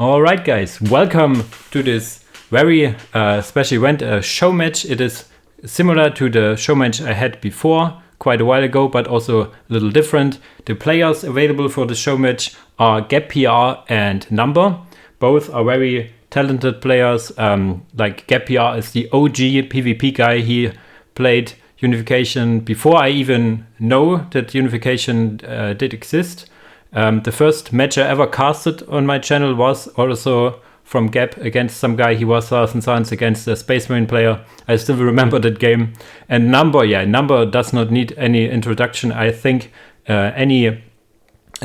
Alright guys, welcome to this very special event, a Showmatch. It is similar to the Showmatch I had before, quite a while ago, but also a little different. The players available for the Showmatch are GabPR and Number. Both are very talented players. Like GabPR is the OG PvP guy. He played Unification before I even know that Unification did exist. The first match I ever casted on my channel was also from Gab against some guy. He was 1000 Suns against a Space Marine player. I still remember that game. And Number, Number does not need any introduction. I think any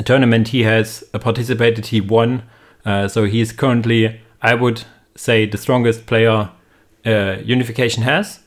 tournament he has participated, he won. So he is currently, I would say, the strongest player Unification has.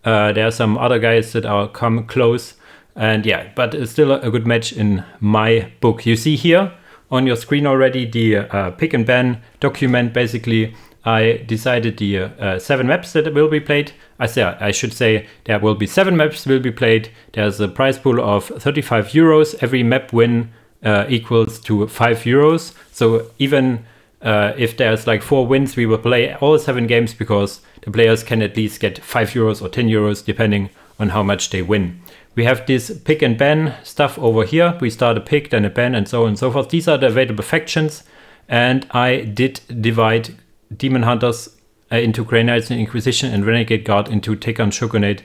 There are some other guys that are come close. And but it's still a good match in my book. You see here on your screen already the pick and ban document. Basically, I decided the 7 maps that will be played. I should say there will be 7 maps will be played. There's a prize pool of 35 euros. Every map win equals to 5 euros. So even if there's like 4 wins, we will play all 7 games because the players can at least get 5 euros or 10 euros depending on how much they win. We have this pick and ban stuff over here. We start a pick, then a ban, and so on and so forth. These are the available factions. And I did divide Demon Hunters into Grey Knights and Inquisition, and Renegade Guard into Tekan Shogunate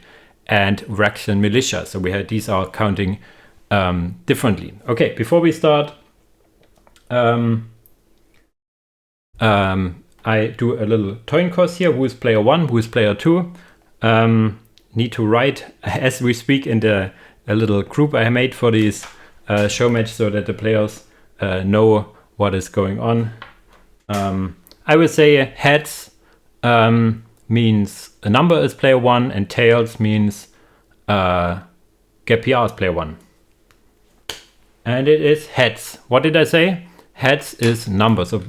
and Vraxian Militia. So these are counting differently. Okay, before we start, I do a little toin course here. Who is player 1? Who is player 2? Need to write as we speak in a little group I made for this show match so that the players know what is going on. I will say heads means a number is player 1 and tails means GabPR is player 1. And it is heads. What did I say? Heads is number. So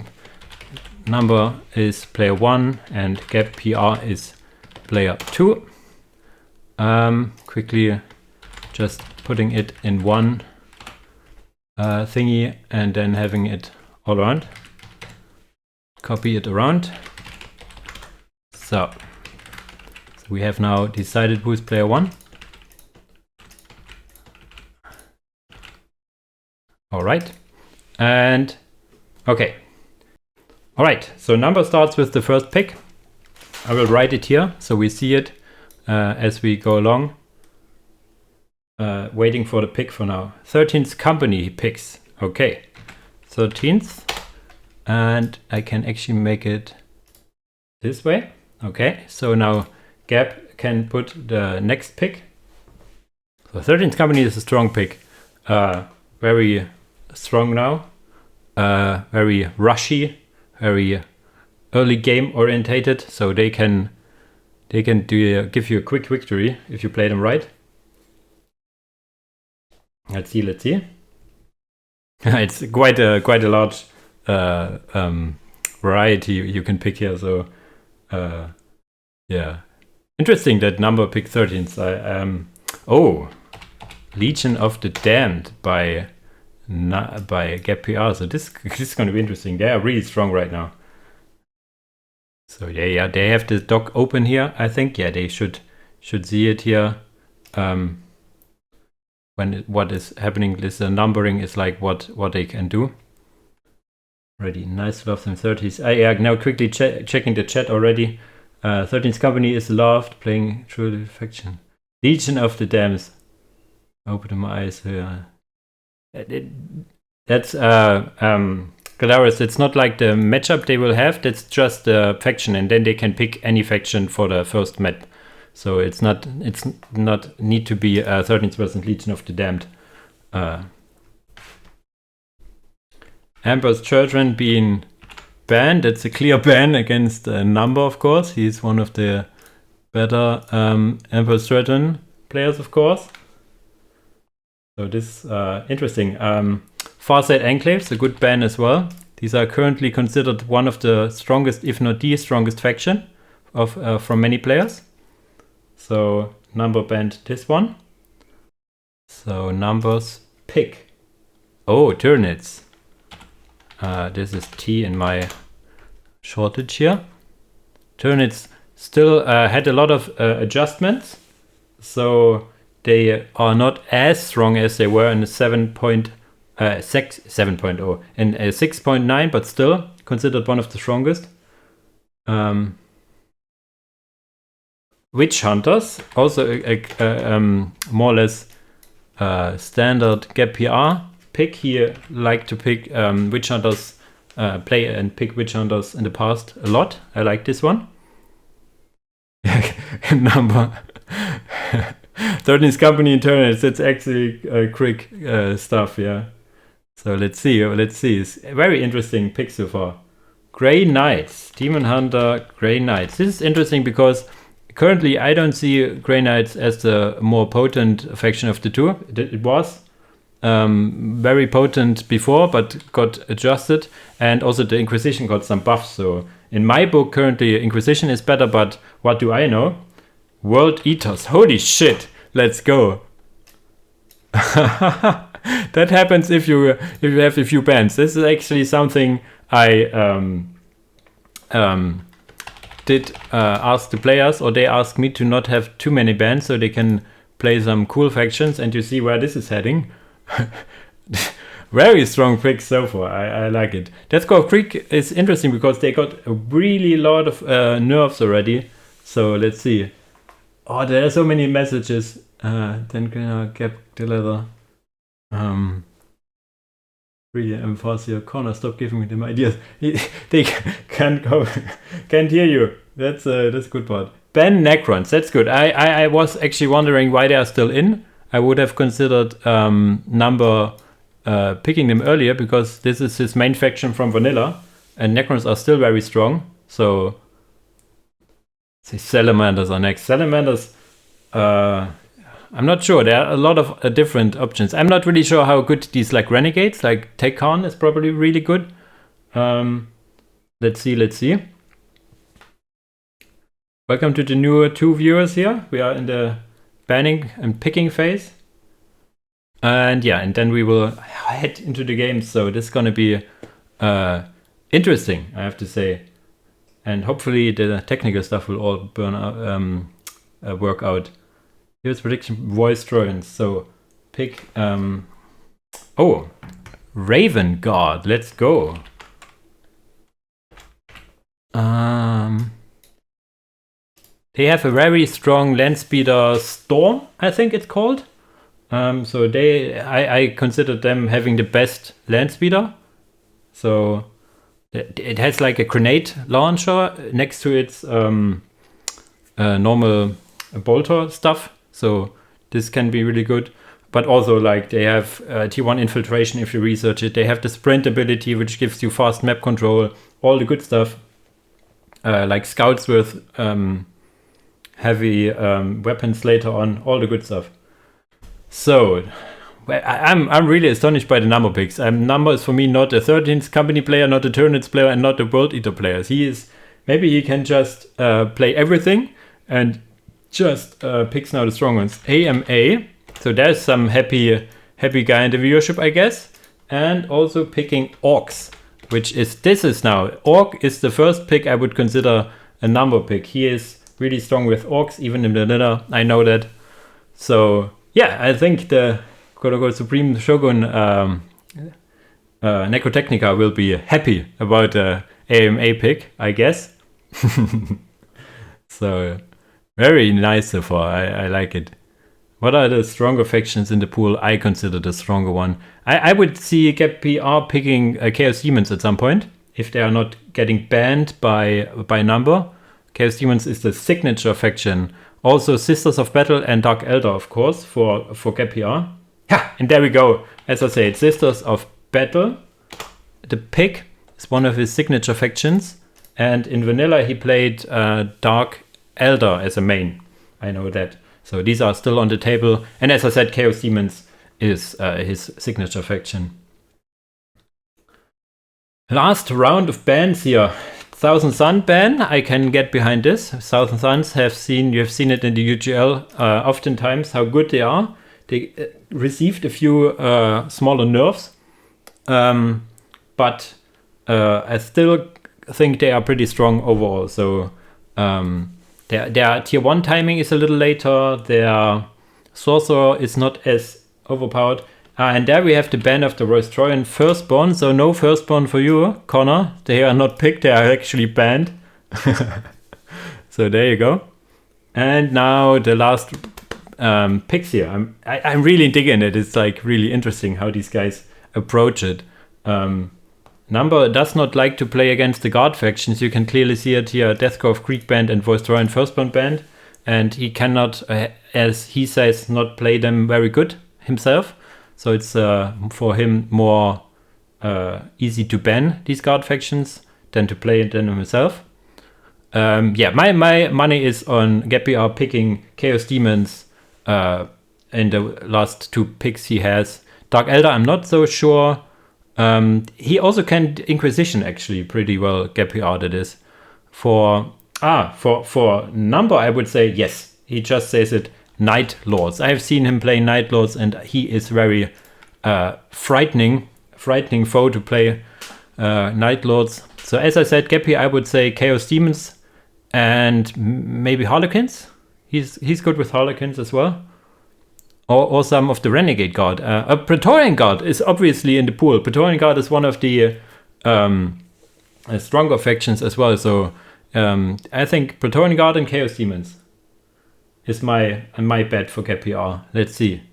number is player 1 and GabPR is player 2. Quickly just putting it in one thingy and then having it all around. Copy it around. So we have now decided who is player 1. All right. And okay. All right. So number starts with the first pick. I will write it here so we see it as we go along. Waiting for the pick for now. 13th company he picks. Okay. 13th. And I can actually make it this way. Okay. So now Gab can put the next pick. So 13th company is a strong pick. Very strong now. Very rushy. Very early game orientated. So they can give you a quick victory if you play them right. Let's see. It's quite a large variety you can pick here. So interesting that Number picked 13th. Legion of the Damned by GabPR. So this is going to be interesting. They are really strong right now. So they have the dock open here. I think they should see it here. What is happening? This numbering is like what they can do. Ready, nice love and 30s. Now quickly checking the chat already. 13th company is loved playing through the faction. Legion of the Damned. Open my eyes here. That's Galaris, it's not like the matchup they will have, that's just the faction, and then they can pick any faction for the first map. So it's not need to be 13th Legion of the Damned. Amber's Children being banned, that's a clear ban against Number, of course. He's one of the better Amber's Children players, of course. So this interesting. Farsight Enclaves, a good ban as well. These are currently considered one of the strongest, if not the strongest faction from many players. So Number banned this one. So Numbers pick. Oh, Tyranids. This is T in my shortage here. Tyranids still had a lot of adjustments, so they are not as strong as they were in the 7.0 and 6.9, but still considered one of the strongest. Witch Hunters, also a more or less standard GabPR pick. He liked to pick Witch Hunters, play and pick Witch Hunters in the past a lot. I like this one. Number 13th company in Tyranids. It's actually quick stuff, yeah. So let's see. It's a very interesting pick so far. Grey Knights, Demon Hunter, Grey Knights. This is interesting because currently I don't see Grey Knights as the more potent faction of the two. It was very potent before, but got adjusted, and also the Inquisition got some buffs. So in my book currently Inquisition is better, but what do I know? World Eaters, holy shit, let's go. That happens if you have a few bands. This is actually something I did ask the players, or they asked me to not have too many bands so they can play some cool factions, and you see where this is heading. Very strong pick so far. I like it. Death Core Creek is interesting because they got a really lot of nerfs already. So let's see. Oh, there are so many messages. Then can get the leather. Really enforce your corner. Stop giving me them ideas. They can't hear you. That's a good part. Ban Necrons. That's good. I was actually wondering why they are still in. I would have considered Number picking them earlier because this is his main faction from vanilla, and Necrons are still very strong. So Salamanders are next. Salamanders, I'm not sure. There are a lot of different options. I'm not really sure how good these like renegades, like Tekhan is probably really good. Let's see. Welcome to the newer 2 viewers here. We are in the banning and picking phase. And yeah, and then we will head into the game. So this is gonna be interesting, I have to say. And hopefully the technical stuff will all work out. Here's prediction voice drones. So pick Raven Guard. Let's go. They have a very strong land speeder Storm, I think it's called. So I consider them having the best land speeder. So it has like a grenade launcher next to its normal bolter stuff. So this can be really good. But also like they have T1 infiltration if you research it. They have the sprint ability, which gives you fast map control. All the good stuff. Like scouts with heavy weapons later on. All the good stuff. So I'm really astonished by the Number picks. Number is for me not a 13th company player, not a Tyranids player, and not a World Eater player. Maybe he can just play everything and just picks now the strong ones. AMA, so there's some happy guy in the viewership, I guess. And also picking Orks, this is now. Ork is the first pick I would consider a Number pick. He is really strong with Orks, even in the vanilla, I know that. So yeah, I think the Supreme Shogun Necrotechnica will be happy about the AMA pick, I guess. So very nice so far. I like it. What are the stronger factions in the pool? I consider the stronger one. I would see GabPR picking Chaos Demons at some point if they are not getting banned by Number. Chaos Demons is the signature faction. Also Sisters of Battle and Dark Eldar, of course, for GabPR. Yeah, and there we go. As I said, Sisters of Battle. The pick is one of his signature factions. And in vanilla, he played Dark Eldar as a main. I know that. So these are still on the table. And as I said, Chaos Demons is his signature faction. Last round of bans here. Thousand Sun ban, I can get behind this. Thousand Suns you have seen it in the UGL oftentimes how good they are. They received a few smaller nerfs, but I still think they are pretty strong overall. So their tier 1 timing is a little later. Their sorcerer is not as overpowered. And there we have the ban of the Roystroyan Firstborn. So no Firstborn for you, Connor. They are not picked. They are actually banned. So there you go. And now the last picks here. I'm really digging it. It's like really interesting how these guys approach it. Number does not like to play against the guard factions. You can clearly see it here. Deathgrove Greek band and Roystroyan Firstborn band. And he cannot, as he says, not play them very good himself. So it's for him more easy to ban these guard factions than to play them himself. My money is on GabPR picking Chaos Demons in the last 2 picks he has. Dark Eldar, I'm not so sure. He also can Inquisition actually pretty well, GabPR that is. For Number, I would say yes. He just says it. Night Lords. I have seen him play Night Lords, and he is very frightening foe to play Night Lords. So as I said, GabPR, I would say Chaos Demons and maybe Harlequins. He's good with Harlequins as well. Or some of the Renegade Guard. A Praetorian Guard is obviously in the pool. Praetorian Guard is one of the stronger factions as well. So I think Praetorian Guard and Chaos Demons is my bet for GabPR. Let's see.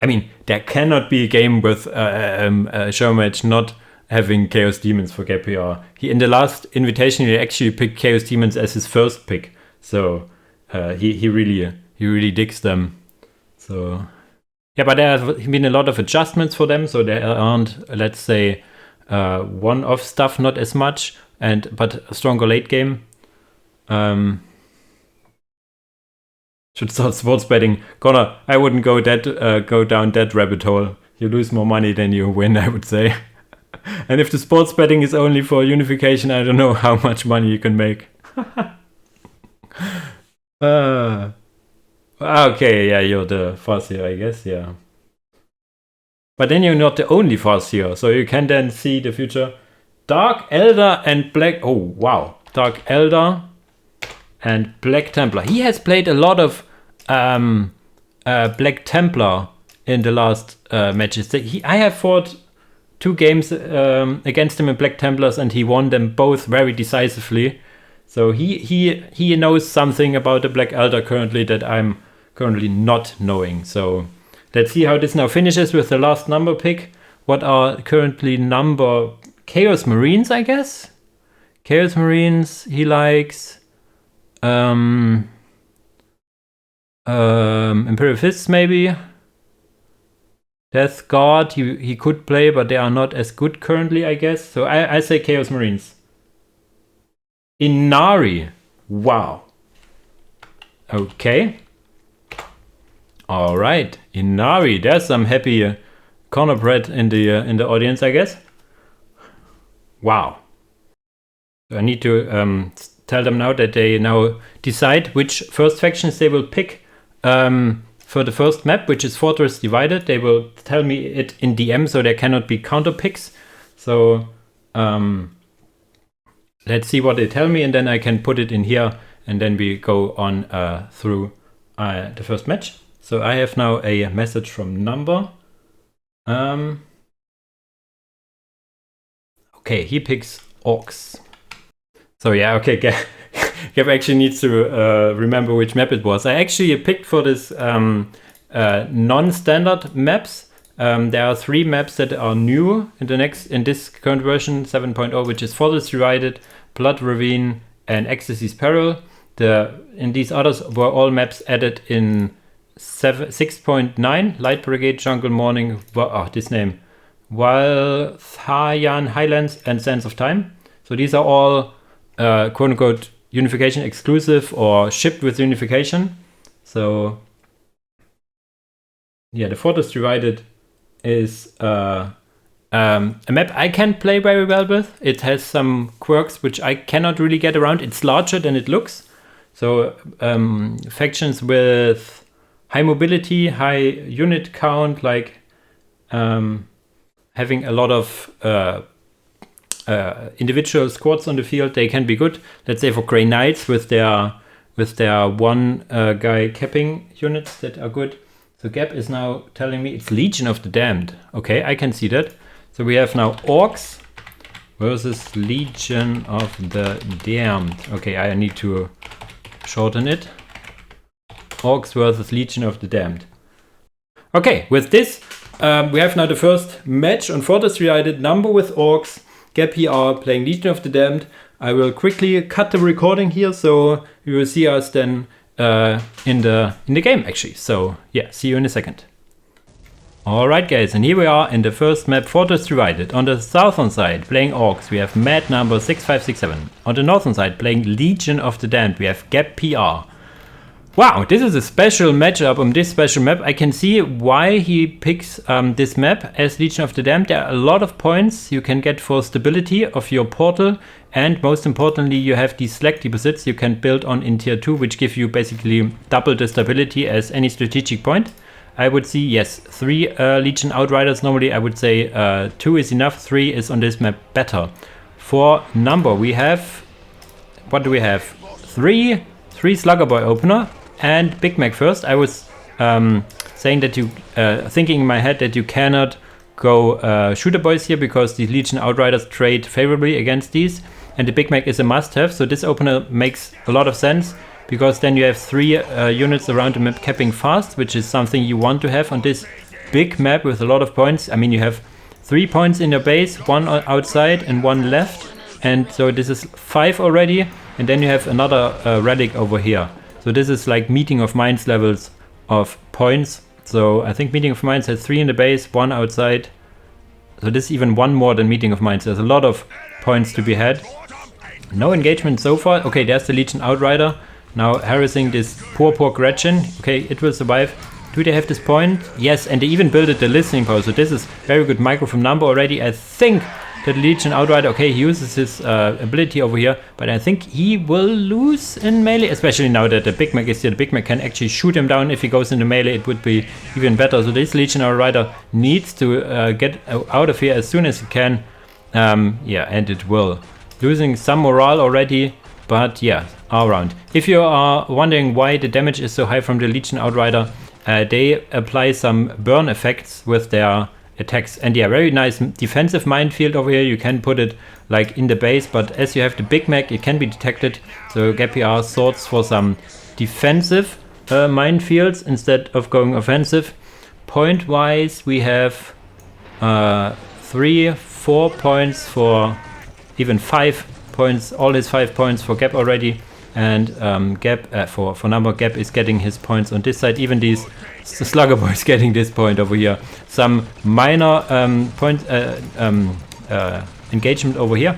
I mean, there cannot be a game with Showmatch not having Chaos Demons for GabPR. He in the last invitation he actually picked Chaos Demons as his first pick. So he really digs them. So yeah, but there have been a lot of adjustments for them. So there aren't, let's say, one-off stuff, not as much, but a stronger late game. Should start sports betting. Connor, I wouldn't go down that rabbit hole. You lose more money than you win, I would say. And if the sports betting is only for Unification, I don't know how much money you can make. Okay, yeah, you're the Farseer, I guess, yeah. But then you're not the only Farseer, so you can then see the future. Dark Eldar and Black... Oh, wow. Dark Eldar and Black Templar. He has played a lot of Black Templar in the last matches. I have fought 2 games against him in Black Templars, and he won them both very decisively. So he knows something about the Black Eldar currently that I'm currently not knowing. So let's see how this now finishes with the last number pick. What are currently number... Chaos Marines, I guess? Chaos Marines, he likes... Imperial Fists, maybe? Death Guard, he could play, but they are not as good currently, I guess. So I say Chaos Marines. Ynnari. Wow. Okay. All right. Ynnari. There's some happy corner bread in the audience, I guess. Wow. So I need to tell them now that they now decide which first factions they will pick for the first map, which is Fortress Divided. They will tell me it in DM, so there cannot be counter picks. So let's see what they tell me, and then I can put it in here, and then we go on through the first match. So I have now a message from Number. Okay, he picks Orks. So yeah, okay, Gab actually needs to remember which map it was. I actually picked for this non-standard maps. There are 3 maps that are new in this current version 7.0, which is Fortress Divided, Blood Ravine, and Ecstasy's Peril. In these others were all maps added in 6.9, Light Brigade, Jungle Morning, this name, Valthayan Highlands, and Sands of Time. So these are all quote-unquote Unification exclusive or shipped with Unification. So yeah, the Fortress Divided is a map I can play very well with. It has some quirks which I cannot really get around. It's larger than it looks. So factions with high mobility, high unit count, like having a lot of individual squads on the field, they can be good. Let's say for Grey Knights with their one guy capping units that are good. So Gab is now telling me it's Legion of the Damned. Okay, I can see that. So we have now Orks versus Legion of the Damned. Okay, I need to shorten it. Orks versus Legion of the Damned. Okay, with this, we have now the first match on Fortress United, number with Orks, GabPR playing Legion of the Damned. I will quickly cut the recording here, so you will see us then in the game actually. So yeah, see you in a second. Alright guys, and here we are in the first map, Fortress Divided. On the southern side playing Orks, we have Mad number 6567. On the northern side playing Legion of the Damned, we have GabPR. Wow, this is a special matchup on this special map. I can see why he picks this map as Legion of the Damned. There are a lot of points you can get for stability of your portal, and most importantly you have these slack deposits you can build on in tier 2, which give you basically double the stability as any strategic point. I would see, yes, 3 Legion Outriders. Normally I would say 2 is enough, 3 is on this map better. For number we have, what do we have? 3 Slugger Boy opener and Big Mac first. I was saying that you, thinking in my head that you cannot go Shooter Boys here because the Legion Outriders trade favorably against these, and the Big Mac is a must-have. So this opener makes a lot of sense because then you have 3 units around the map capping fast, which is something you want to have on this big map with a lot of points. I mean, you have 3 points in your base, 1 outside and 1 left, and so this is 5 already, and then you have another relic over here. So this is like Meeting of Minds levels of points. So I think Meeting of Minds has 3 in the base, 1 outside. So this is even 1 more than Meeting of Minds. There's a lot of points to be had. No engagement so far. Okay, there's the Legion Outrider. Now harassing this poor Gretchen. Okay, it will survive. Do they have this point? Yes, and they even built the listening post. So this is very good micro from number already. I think that Legion Outrider, okay, he uses his ability over here, but I think he will lose in melee, especially now that the Big Mac is here. The Big Mac can actually shoot him down. If he goes into melee, it would be even better. So this Legion Outrider needs to get out of here as soon as he can. Yeah, and it will. Losing some morale already, but yeah, all around. If you are wondering why the damage is so high from the Legion Outrider, they apply some burn effects with their attacks, and yeah, very nice defensive minefield over here. You can put it like in the base, but as you have the Big Mac, it can be detected. So GabPR sorts for some defensive minefields instead of going offensive. Point wise, we have 3, 4 points for, even 5 points, all his 5 points for Gab already, and Gab for number, Gab is getting his points on this side. Even these Slugger Boys getting this point over here. Some minor engagement over here.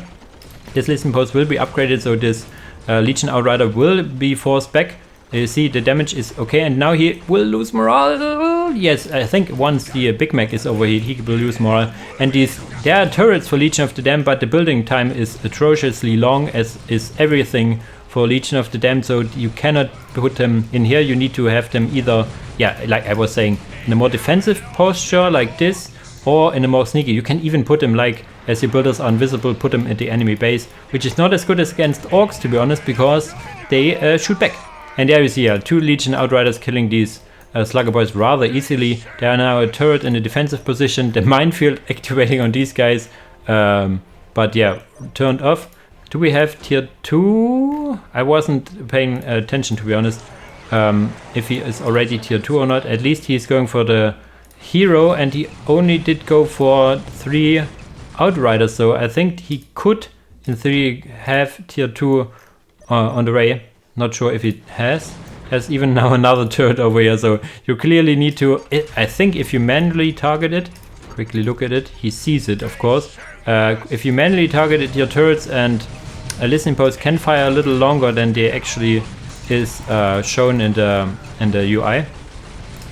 This listen post will be upgraded, so this Legion Outrider will be forced back. You see the damage is okay, and now he will lose morale. Yes, I think once the Big Mac is over here, he will lose morale. And there are turrets for Legion of the Damned, but the building time is atrociously long, as is everything for Legion of the Damned, so you cannot put them in here. You need to have them either, yeah, like I was saying, in a more defensive posture like this, or in a more sneaky. You can even put them, like, as your builders are invisible, put them at the enemy base, which is not as good as against Orks, to be honest, because they shoot back. And there you see 2 Legion Outriders killing these Slugger Boys rather easily. They are now a turret in a defensive position. The minefield activating on these guys, but yeah, turned off. Do we have tier 2? I wasn't paying attention, to be honest, if he is already tier 2 or not. At least he's going for the hero, and he only did go for 3 Outriders, so I think he could, in theory, have tier 2 on the way. Not sure if he has. There's even now another turret over here, so you clearly need to, I think if you manually target it, quickly look at it, he sees it, of course. If you manually target it, your turrets and a listening post can fire a little longer than they actually is shown in the UI.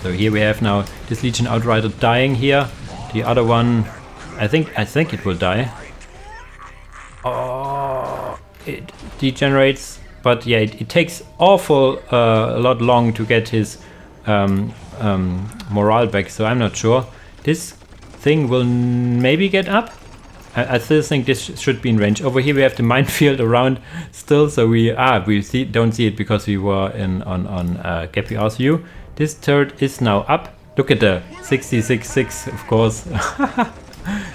So here we have now this Legion Outrider dying here. The other one, I think it will die. Oh, it degenerates. But yeah, it takes awful a lot long to get his morale back, so I'm not sure. This thing will maybe get up. I still think this should be in range. Over here we have the minefield around still, so we don't see it because we were on GabPR's view. This turret is now up. Look at the 66.6, of course.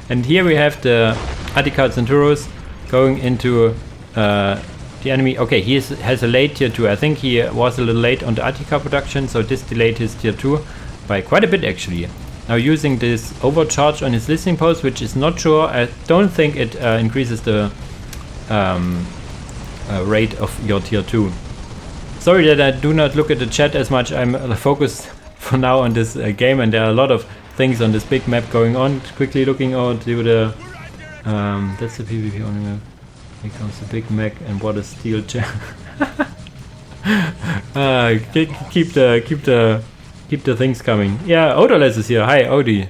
And here we have the Attica Centauros going into the enemy. Okay, he has a late tier 2. I think he was a little late on the Attica production, so this delayed his tier 2 by quite a bit actually. Now using this overcharge on his listening post, which is not sure. I don't think it increases the rate of your tier 2. Sorry that I do not look at the chat as much. I'm focused for now on this game, and there are a lot of things on this big map going on. Quickly looking out to the that's the PvP only map. Here comes the big mech, and what a steel chair. Keep the things coming. Yeah, Odorless is here. Hi, Odie.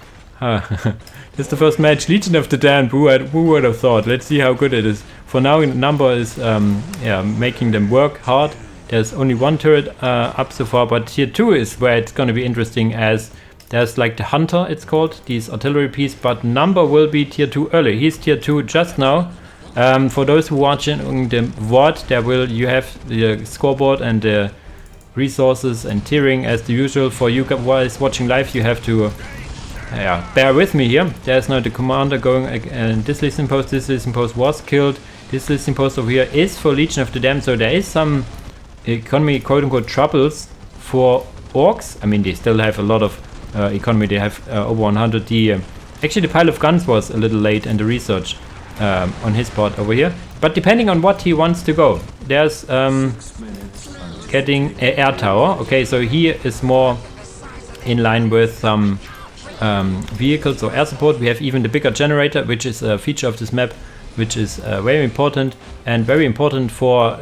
This is the first match. Legion of the Damned. Who would have thought? Let's see how good it is. For now, Number is making them work hard. There's only one turret up so far, but tier 2 is where it's going to be interesting, as there's like the Hunter, it's called, these artillery piece, but Number will be tier 2 early. He's tier 2 just now. For those who watching the VOD, you have the scoreboard and the resources and tiering as the usual. For you guys watching live, you have to bear with me here. There's now the commander going, and this listening post was killed. This listening post over here is for Legion of the Damned, so there is some economy quote-unquote troubles for Orks. I mean, they still have a lot of economy. They have over 100. Actually, the pile of guns was a little late in the research on his part over here, but depending on what he wants to go, there's getting an air tower. Okay, so he is more in line with some vehicles or air support. We have even the bigger generator, which is a feature of this map, which is very important, and very important for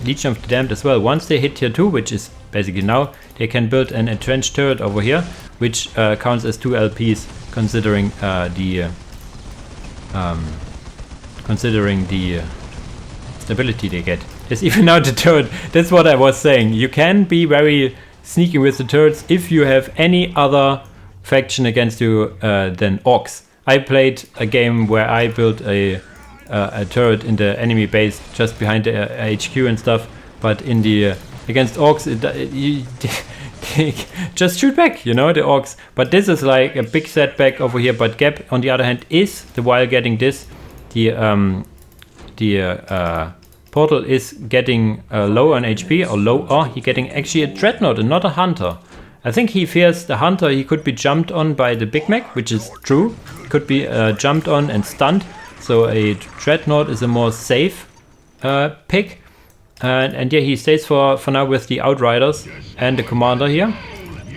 Legion of the Damned as well. Once they hit tier 2, which is basically now, they can build an entrenched turret over here, which counts as 2 LPs, considering the stability they get. There's even now the turret. That's what I was saying. You can be very sneaky with the turrets if you have any other faction against you than Orks. I played a game where I built a turret in the enemy base just behind the HQ and stuff, but in the against Orks, they just shoot back, you know, the Orks. But this is like a big setback over here. But Gab, on the other hand, is while getting this, the Portal is getting low on HP, or low. He getting actually a Dreadnought and not a Hunter. I think he fears the Hunter. He could be jumped on by the Big Mech, which is true. Could be jumped on and stunned. So a Dreadnought is a more safe pick. And yeah, he stays for now with the Outriders and the Commander here.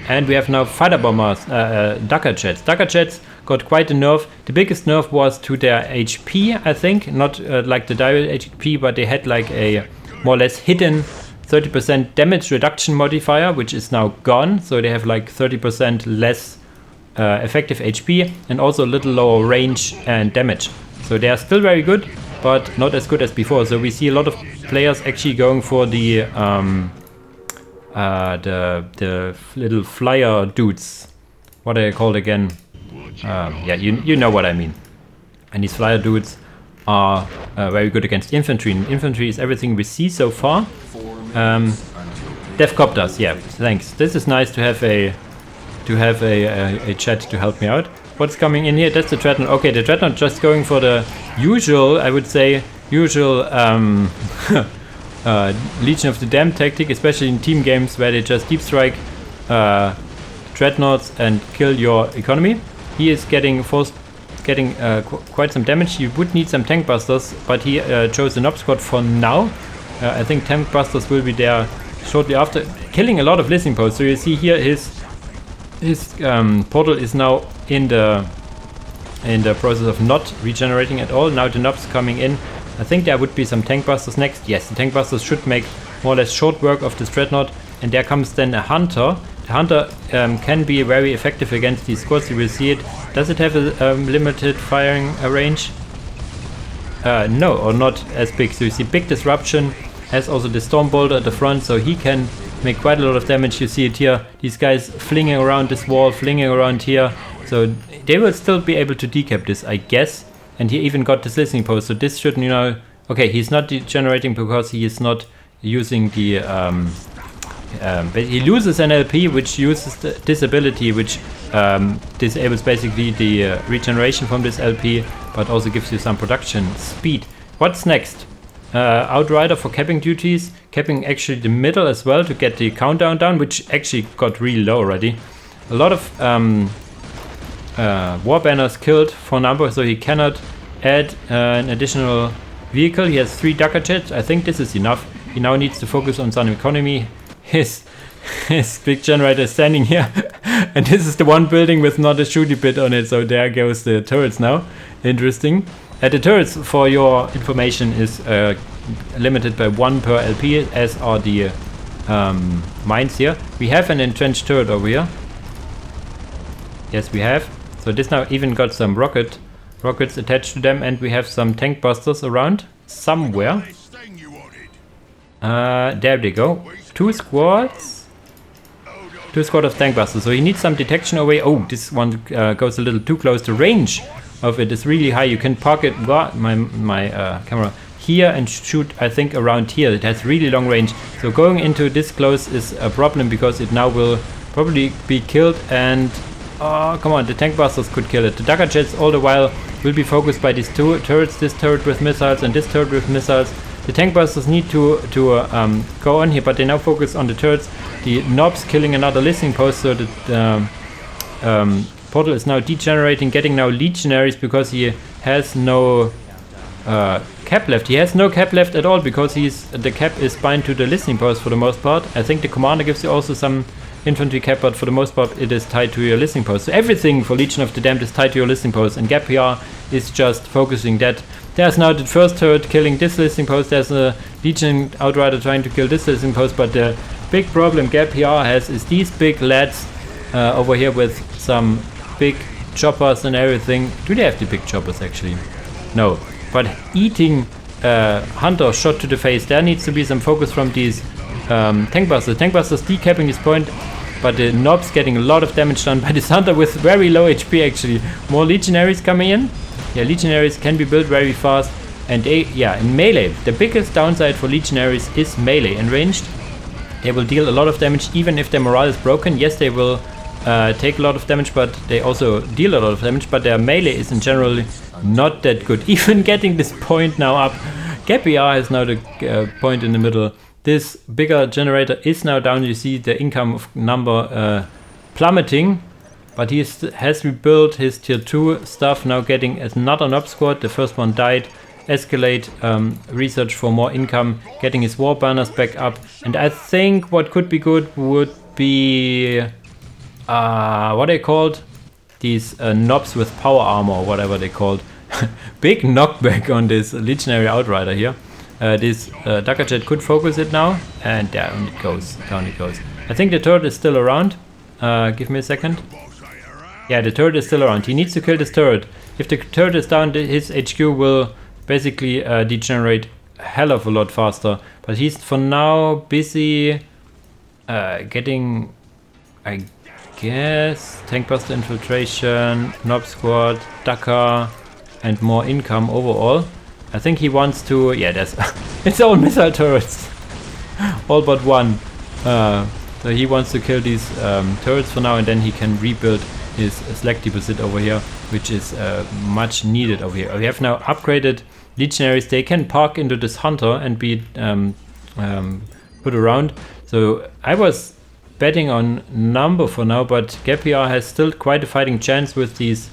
And we have now Fighter Bombers, Ducker Jets. Ducker Jets got quite a nerf. The biggest nerf was to their HP, I think. Not like the direct HP, but they had like a more or less hidden 30% damage reduction modifier, which is now gone. So they have like 30% less effective HP and also a little lower range and damage. So they are still very good, but not as good as before. So we see a lot of players actually going for the little flyer dudes. What are they called again? Yeah, you know what I mean. And these flyer dudes are very good against infantry. And infantry is everything we see so far. Devcopters, yeah, thanks. This is nice to have a chat to help me out. What's coming in here? That's the Dreadnought. Okay, the Dreadnought just going for the usual, I would say, Legion of the Damned tactic, especially in team games where they just deep strike Dreadnoughts and kill your economy. He is getting quite some damage. You would need some tank busters, but he chose the Nob squad for now. I think tank busters will be there shortly after, killing a lot of listening posts. So you see here his portal is now in the process of not regenerating at all. Now the Nobs coming in. I think there would be some tank busters next. Yes, the tank busters should make more or less short work of this Dreadnought. And there comes then a Hunter. The Hunter can be very effective against these squads. You will see it. Does it have a limited firing range? No, or not as big. So you see big disruption. Has also the Storm Bolter at the front, so he can make quite a lot of damage. You see it here. These guys flinging around this wall, flinging around here. So they will still be able to decap this, I guess. and he even got this listening post. So this should, you know, okay, he's not degenerating because he is not using the but he loses an LP which uses this ability, which disables basically the regeneration from this LP, but also gives you some production speed. What's next? Outrider for capping duties, capping actually the middle as well to get the countdown down, which actually got really low already. A lot of war banners killed for number, so he cannot add an additional vehicle. He has 3 Dagger jets. I think this is enough. He now needs to focus on some economy. His big generator is standing here, and this is the one building with not a shooty bit on it, so there goes the turrets now. Interesting. The turrets, for your information, is limited by 1 per LP, as are the mines here. We have an entrenched turret over here. Yes, we have. So this now even got some rockets attached to them, and we have some tank busters around somewhere. There they go. 2 squads. 2 squads of tank busters. So he needs some detection away. Oh, this one goes a little too close. The range of it is really high. You can park it, my camera here, and shoot, I think, around here. It has really long range. So going into this close is a problem, because it now will probably be killed. And oh, come on, the tank busters could kill it. The Dagger jets all the while will be focused by these 2 turrets. This turret with missiles and this turret with missiles. The tank busters need to go on here, but they now focus on the turrets. The knobs killing another listening post, so the portal is now degenerating, getting now legionaries, because he has no cap left. He has no cap left at all, because the cap is bound to the listening post for the most part. I think the commander gives you also some infantry cap, but for the most part it is tied to your listening post. So everything for Legion of the Damned is tied to your listening post, and GabPR is just focusing that. There's now the first turret killing this listening post. There's a Legion Outrider trying to kill this listening post, but the big problem GabPR has is these big lads over here with some big choppers and everything. Do they have the big choppers actually? No. But eating Hunter shot to the face, there needs to be some focus from these tank busters. Tank busters decapping this point, but the knobs getting a lot of damage done by this Hunter with very low HP actually. More Legionaries coming in. Yeah, Legionaries can be built very fast, and in melee, the biggest downside for Legionaries is melee and ranged. They will deal a lot of damage even if their morale is broken. Yes, they will take a lot of damage, but they also deal a lot of damage, but their melee is in general not that good. Even getting this point now up, GabPR is now the point in the middle. This bigger generator is now down. You see the income of number plummeting. But he has rebuilt his tier 2 stuff, now getting another knob squad. The first one died. Escalate research for more income, getting his war banners back up. And I think what could be good would be what they called? These knobs with power armor, or whatever they called. Big knockback on this Legionary Outrider here. This Dagger jet could focus it now, and down it goes. Down it goes. I think the turret is still around. Give me a second. Yeah, the turret is still around. He needs to kill this turret. If the turret is down, his HQ will basically degenerate a hell of a lot faster. But he's for now busy getting, I guess, tank buster infiltration, knob squad, Dagger, and more income overall. I think he wants to, yeah, there's it's all missile turrets. All but one. So he wants to kill these turrets for now, and then he can rebuild his slag deposit over here, which is much needed over here. We have now upgraded Legionaries. They can park into this Hunter and be put around. So I was betting on number for now, but GabPR has still quite a fighting chance with these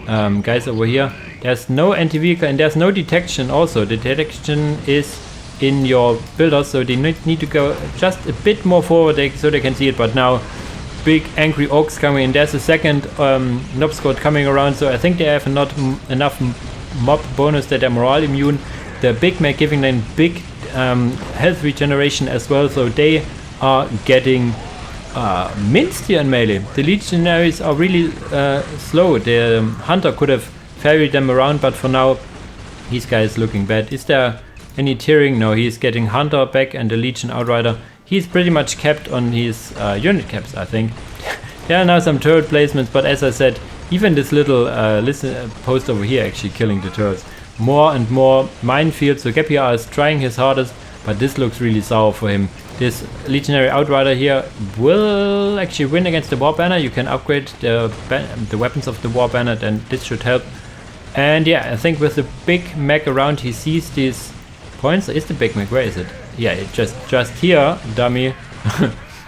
guys over here. There's no anti-vehicle and there's no detection also. The detection is in your builders, so they need to go just a bit more forward so they can see it. But now big angry Orks coming in. There's a second knob squad coming around, so I think they have not enough mob bonus that they're morale immune. The Big Mac giving them big health regeneration as well, so they are getting minced here in melee. The Legionaries are really slow. The Hunter could have ferried them around, but for now these guys looking bad. Is there any tearing? No, he's getting Hunter back and the Legion Outrider. He's pretty much capped on his unit caps, I think. There are now some turret placements, but as I said, Even this little post over here actually killing the turrets. More and more minefields, so GabPR is trying his hardest, but this looks really sour for him. This Legionary Outrider here will actually win against the War Banner. You can upgrade the weapons of the War Banner, then this should help. And yeah, I think with the big mech around, he sees these points. Is the big mech? Where is it? Yeah, it just here, dummy.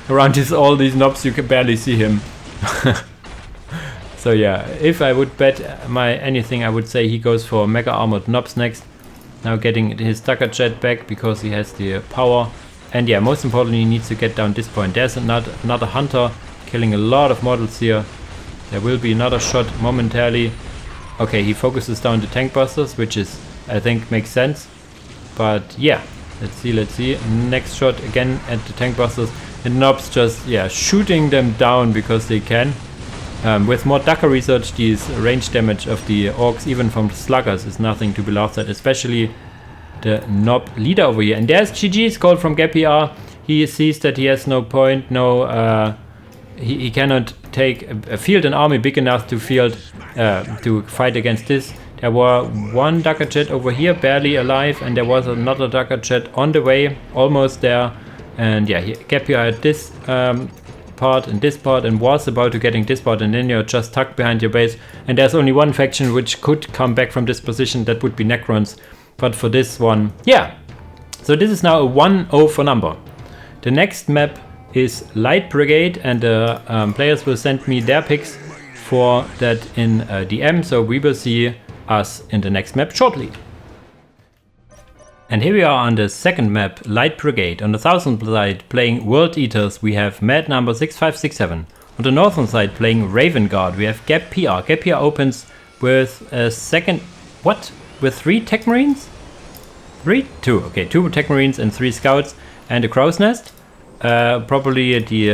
Around all these knobs, you can barely see him. So yeah, if I would bet anything, I would say he goes for Mega Armored Knobs next. Now getting his Dagger Jet back because he has the power. And yeah, most importantly, he needs to get down this point. There's another Hunter killing a lot of models here. There will be another shot momentarily. Okay, he focuses down the Tank Busters, which is, I think, makes sense. But yeah, let's see. Next shot again at the Tank Busters. And Knobs just, yeah, shooting them down because they can. With more Dagger research, these range damage of the Orks, even from the Sluggers, is nothing to be laughed at, especially the Knob leader over here. And there's GG's call from GabPR. He sees that he has no point, he cannot take a field, an army big enough to to fight against this. There were one Dagger Jet over here, barely alive, and there was another Dagger Jet on the way, almost there. And yeah, GabPR had this part and this part and was about to getting this part, and then you're just tucked behind your base. And there's only one faction which could come back from this position, that would be Necrons. But for this one, yeah. So this is now a 1-0 for Number. The next map is Light Brigade, and the players will send me their picks for that in DM, so we will see us in the next map shortly. And here we are on the second map, Light Brigade. On the southern side, playing World Eaters, we have Mad Number6567. On the northern side, playing Raven Guard, we have GabPR. GabPR opens with a second... What? With 3 Tech Marines? 2. Okay, 2 Tech Marines and 3 Scouts and a Crow's Nest. Probably the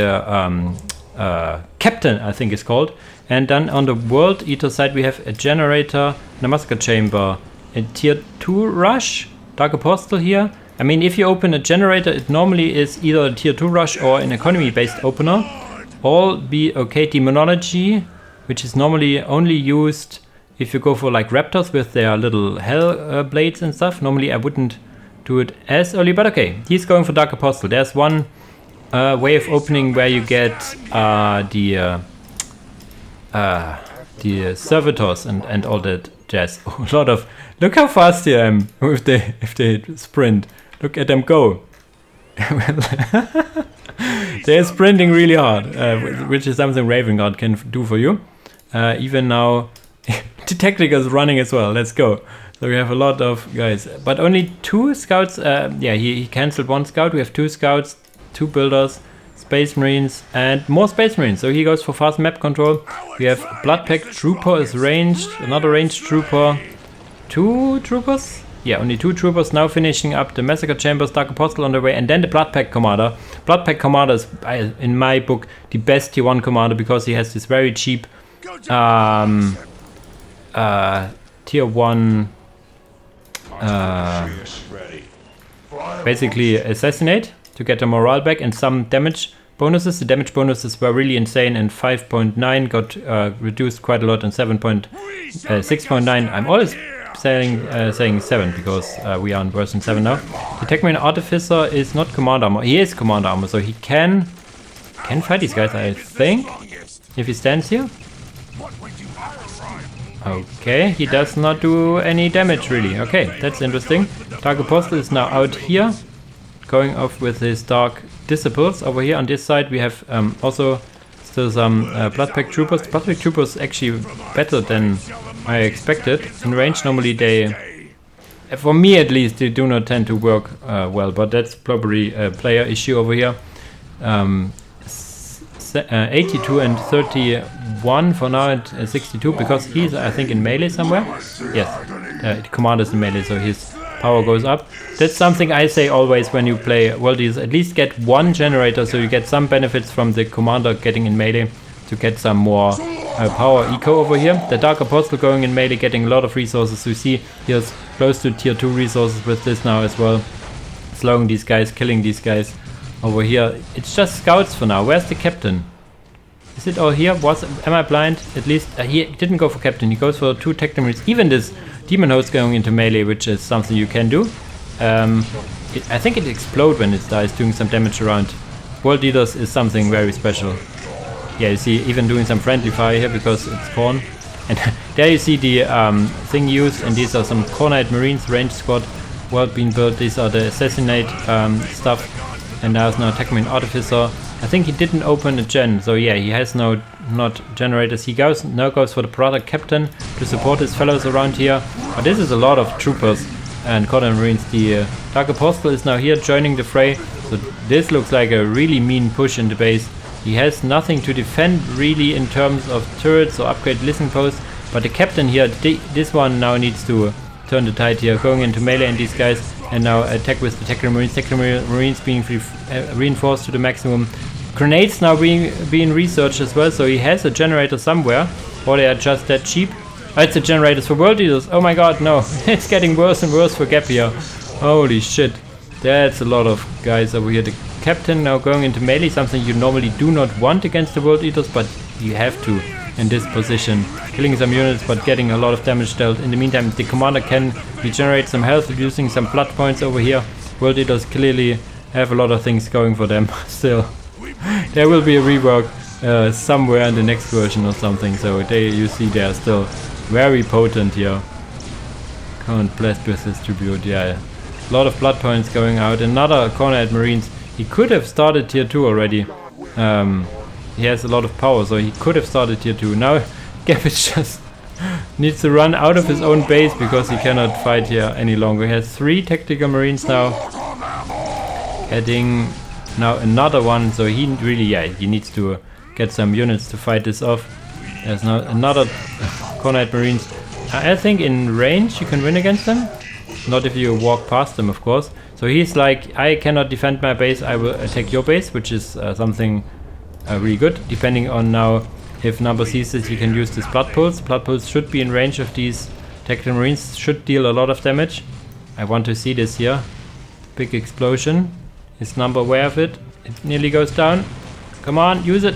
Captain, I think is called. And then on the World Eater side, we have a Generator, a Massacre Chamber, a Tier 2 Rush. Dark Apostle here. I mean, if you open a Generator, it normally is either a Tier 2 Rush or an economy-based opener. All be okay. Demonology, which is normally only used if you go for like Raptors with their little hell blades and stuff. Normally I wouldn't do it as early, but okay. He's going for Dark Apostle. There's one way of opening where you get the servitors and all that jazz. A lot of... Look how fast I am if they sprint. Look at them go. They're sprinting really hard, which is something Raven Guard can do for you. Even now, the Tactica is running as well. Let's go. So we have a lot of guys, but only 2 scouts. Yeah, he cancelled 1 scout. We have 2 scouts, 2 builders, Space Marines, and more Space Marines. So he goes for fast map control. We have Bloodpack Trooper is ranged, another ranged Trooper, 2 Troopers. Yeah, only 2 Troopers. Now finishing up the Massacre Chambers, Dark Apostle on the way, and then the Bloodpack Commander. Bloodpack Commander is, in my book, the best Tier 1 commander because he has this very cheap Tier 1 basically assassinate to get the morale back and some damage bonuses. The damage bonuses were really insane, and 5.9 got reduced quite a lot, and 6.9. I'm always saying 7 because we are on version 7 now. The Techmarine Artificer is not Commander Armor. He is Commander Armor, so he can fight these guys, I think, if he stands here. Okay, he does not do any damage really. Okay, that's interesting. Dark Apostle is now out here, going off with his Dark Disciples. Over here on this side we have also still some Bloodpack Troopers. Bloodpack Troopers actually better than I expected. In range normally they, for me at least, they do not tend to work well, but that's probably a player issue over here. 82 and 31 for now, at 62 because he's, I think, in melee somewhere. Yes, the commander's in melee, so his power goes up. That's something I say always when you play World Eaters. At least get 1 generator, so you get some benefits from the commander getting in melee to get some more power eco over here. The Dark Apostle going in melee, getting a lot of resources. You see he has close to tier 2 resources with this now as well. Slowing these guys, killing these guys. Over here, it's just scouts for now. Where's the captain? Is it all here? Am I blind? At least he didn't go for captain. He goes for 2 tech marines. Even this demon host going into melee, which is something you can do. I think it explodes when it dies, doing some damage around. World Eaters is something very special. Yeah, you see, even doing some friendly fire here because it's Khorne. And there you see the thing used, and these are some Khornite Marines, range squad, world being built. These are the assassinate stuff. And there's no Tech Marine Artificer. I think he didn't open a gen, so yeah, he has not generators. He now goes for the product captain to support his fellows around here. But this is a lot of troopers and Khornite Marines. The Dark Apostle is now here joining the fray. So this looks like a really mean push in the base. He has nothing to defend really in terms of turrets or upgrade listening posts. But the captain here, this one now needs to turn the tide here, going into melee and these guys. And now attack with the Technical Marines. Technical Marines being reinforced to the maximum. Grenades now being researched as well, so he has a generator somewhere. Or they are just that cheap. Oh, it's the generators for World Eaters. Oh my god, no. It's getting worse and worse for GabPR. Holy shit. That's a lot of guys over here. The captain now going into melee, something you normally do not want against the World Eaters, but you have to in this position. Killing some units but getting a lot of damage dealt. In the meantime, the commander can regenerate some health using some blood points over here. World Eaters clearly have a lot of things going for them still. There will be a rework somewhere in the next version or something, so you see they are still very potent here. Can't blast with this tribute, yeah. A lot of blood points going out. Another Khornite Marines. He could have started tier 2 already. He has a lot of power, so he could have started tier 2. Now GabPR just needs to run out of his own base because he cannot fight here any longer. He has 3 tactical marines now. Adding now another one, so he really, he needs to get some units to fight this off. There's now another Khornite Marines. I think in range you can win against them. Not if you walk past them, of course. So he's like, I cannot defend my base, I will attack your base, which is something really good. Depending on now if number sees this, you can use this Blood Pulse. Blood Pulse should be in range of these Tactical Marines, should deal a lot of damage. I want to see this here. Big explosion. Is Number aware of it? It nearly goes down. Come on, use it.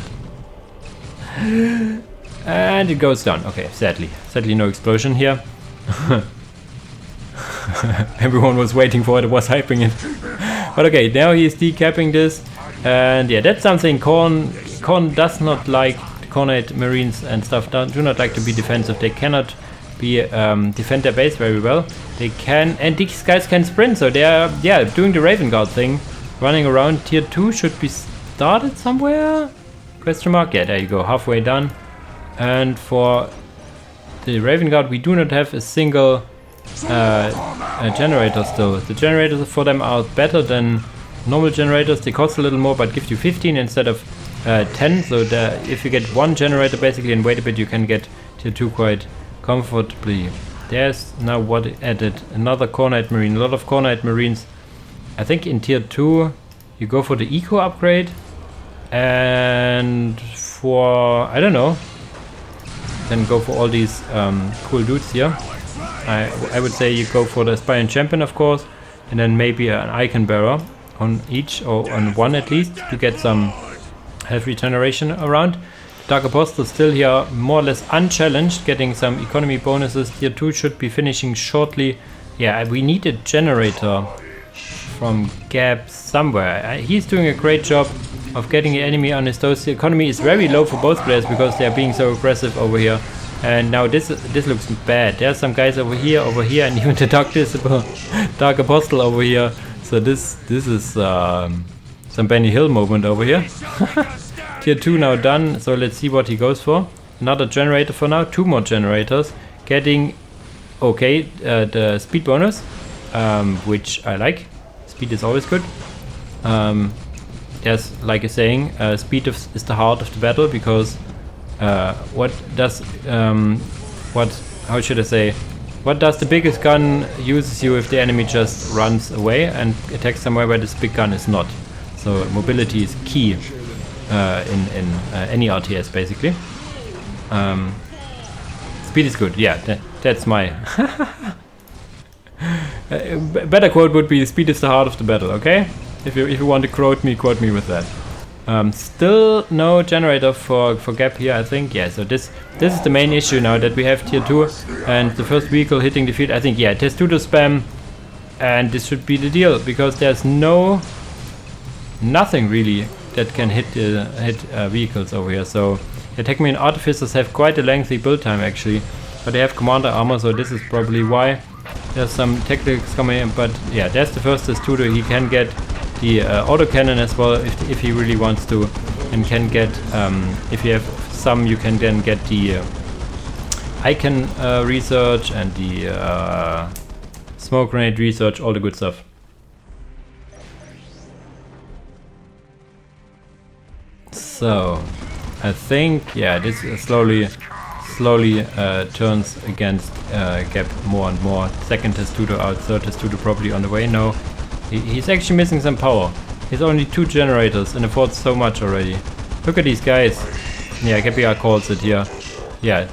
And it goes down. Okay, sadly no explosion here. Everyone was waiting for it, was hyping it. But okay, now he's decapping this. And yeah, that's something Khorne does not like. Khornite Marines and stuff do not like to be defensive. They cannot be defend their base very well. They can, and these guys can sprint, so they are doing the Raven Guard thing. Running around. Tier 2 should be started somewhere? Question mark? Yeah, there you go, halfway done. And for the Raven Guard, we do not have a single generator still. The generators for them are better than normal generators. They cost a little more but give you 15 instead of 10. So if you get one generator basically and wait a bit, you can get tier 2 quite comfortably. There's now what added. Another Khornite Marine. A lot of Khornite Marines. I think in tier 2 you go for the eco upgrade. And for, I don't know, then go for all these cool dudes here. I would say you go for the Aspiring Champion, of course, and then maybe an Icon Bearer on each, or on one at least, to get some health regeneration around. Dark Apostle still here more or less unchallenged, getting some economy bonuses. Tier 2 should be finishing shortly. Yeah, we need a generator from Gab somewhere. He's doing a great job of getting the enemy on his toes. The economy is very low for both players because they are being so aggressive over here. And now this looks bad. There's some guys over here, and even the Dark Apostle over here. So this is some Benny Hill moment over here. Tier 2 now done, so let's see what he goes for. Another generator for now, 2 more generators. Getting, okay, the speed bonus, which I like. Speed is always good. There's, like a saying, speed is the heart of the battle, because what does the biggest gun uses you if the enemy just runs away and attacks somewhere where this big gun is not. So mobility is key in any RTS basically. Speed is good, yeah, that's my better quote would be speed is the heart of the battle, okay? If you want to quote me with that. Still no generator for Gap here, I think. Yeah, so this is the main issue now, that we have tier 2 and the first vehicle hitting the field. I think, yeah, tier 2 to spam, and this should be the deal, because there's nothing really that can hit vehicles over here. So the Techmarine Artificers have quite a lengthy build time actually, but they have commander armor, so this is probably why there's some tactics coming in. But yeah, there's the first Testudo. He can get the autocannon as well if he really wants to, and can get, if you have some, you can then get the icon research and the smoke grenade research, all the good stuff. So I think, yeah, this slowly turns against Gap more and more. Second Testudo out, third Testudo probably on the way. No, he's actually missing some power. He's only 2 generators and affords so much already. Look at these guys. Yeah, GabPR calls it here. Yeah,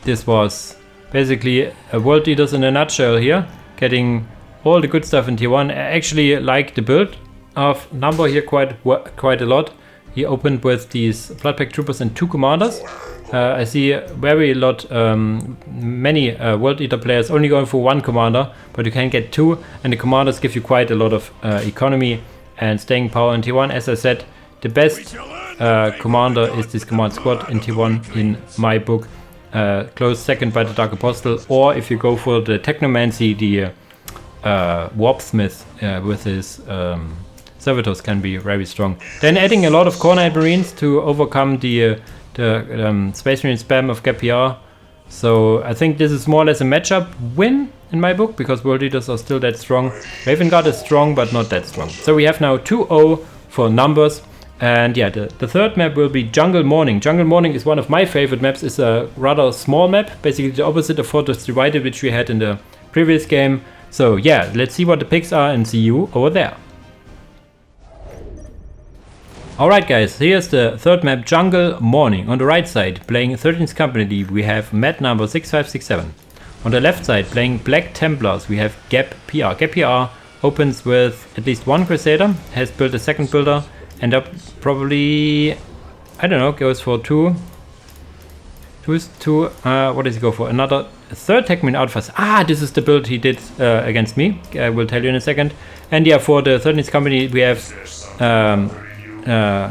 this was basically a World Leaders in a nutshell here. Getting all the good stuff in tier 1. I actually like the build of Number here quite a lot. He opened with these Bloodpack Troopers and 2 commanders. I see many World Eater players only going for 1 commander, but you can get 2, and the commanders give you quite a lot of economy and staying power in tier 1. As I said, the best commander is this command squad in tier 1 in my book. Close second by the Dark Apostle, or if you go for the Technomancy, the Warpsmith with his Servitors can be very strong. Then adding a lot of Core Knight Marines to overcome the Space Marine spam of GabPR. So I think this is more or less a matchup win in my book, because World Leaders are still that strong. Raven Guard is strong, but not that strong. So we have now 2-0 for numbers. And yeah, the third map will be Jungle Morning. Jungle Morning is one of my favorite maps. It's a rather small map, basically the opposite of Fortress Divided, which we had in the previous game. So yeah, let's see what the picks are and see you over there. Alright guys, here's the third map, Jungle Morning. On the right side, playing 13th Company, we have Mat number 6567. On the left side, playing Black Templars, we have GabPR. GabPR opens with at least 1 Crusader, has built a second builder, and up probably, I don't know, goes for 2. What does he go for? Another third Techmarine Artificer. Ah, this is the build he did against me. I will tell you in a second. And yeah, for the 13th Company, we have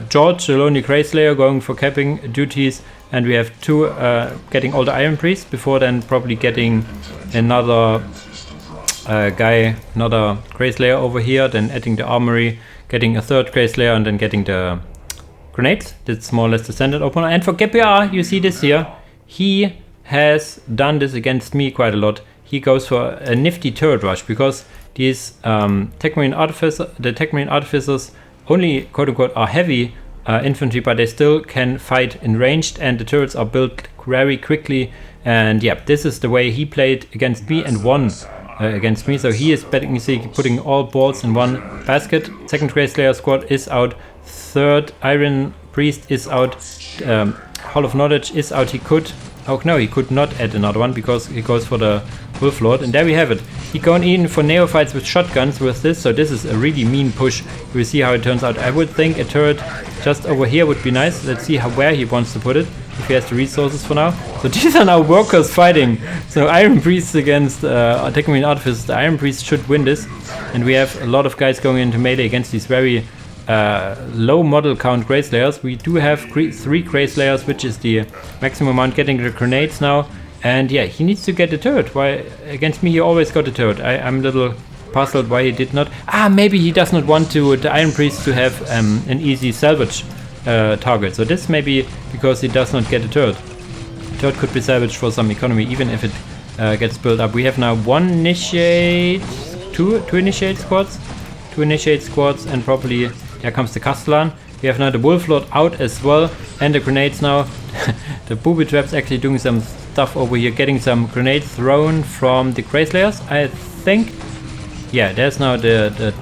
George, the Lonely Greyslayer, going for capping duties, and we have 2 getting all the Iron Priests before then probably getting another another Greyslayer over here, then adding the armory, getting a third Greyslayer, and then getting the grenades. That's more or less the standard opener. And for GabPR, you see this here, he has done this against me quite a lot. He goes for a nifty turret rush, because these Techmarine Artificers only quote-unquote are heavy infantry, but they still can fight in ranged, and the turrets are built very quickly. And yeah, this is the way he played against me and won against me. So he is basically putting all balls in one basket. Second Greyslayer squad is out. Third Iron Priest is out. Hall of Knowledge is out. He could... Oh no, he could not add another one, because he goes for the Wolf Lord. And there we have it. He going in for neophytes with shotguns with this, so this is a really mean push. We'll see how it turns out. I would think a turret just over here would be nice. Let's see where he wants to put it, if he has the resources for now. So these are now workers fighting. So Iron Priests against Techmarine Artificers. The Iron Priests should win this. And we have a lot of guys going into melee against these very low model count Greyslayers. We do have 3 Greyslayers, which is the maximum amount, getting the grenades now. And yeah, he needs to get the turret. Why against me he always got the turret? I'm a little puzzled why he did not. Ah, maybe he does not want the Iron Priest to have an easy salvage target. So this may be because he does not get a turret. Turret could be salvaged for some economy, even if it gets built up. We have now two initiate squads, and probably here comes the Castellan. We have now the Wolf Lord out as well, and the grenades now. The booby traps actually doing some stuff over here, getting some grenades thrown from the Greyslayers, I think. Yeah, there's now the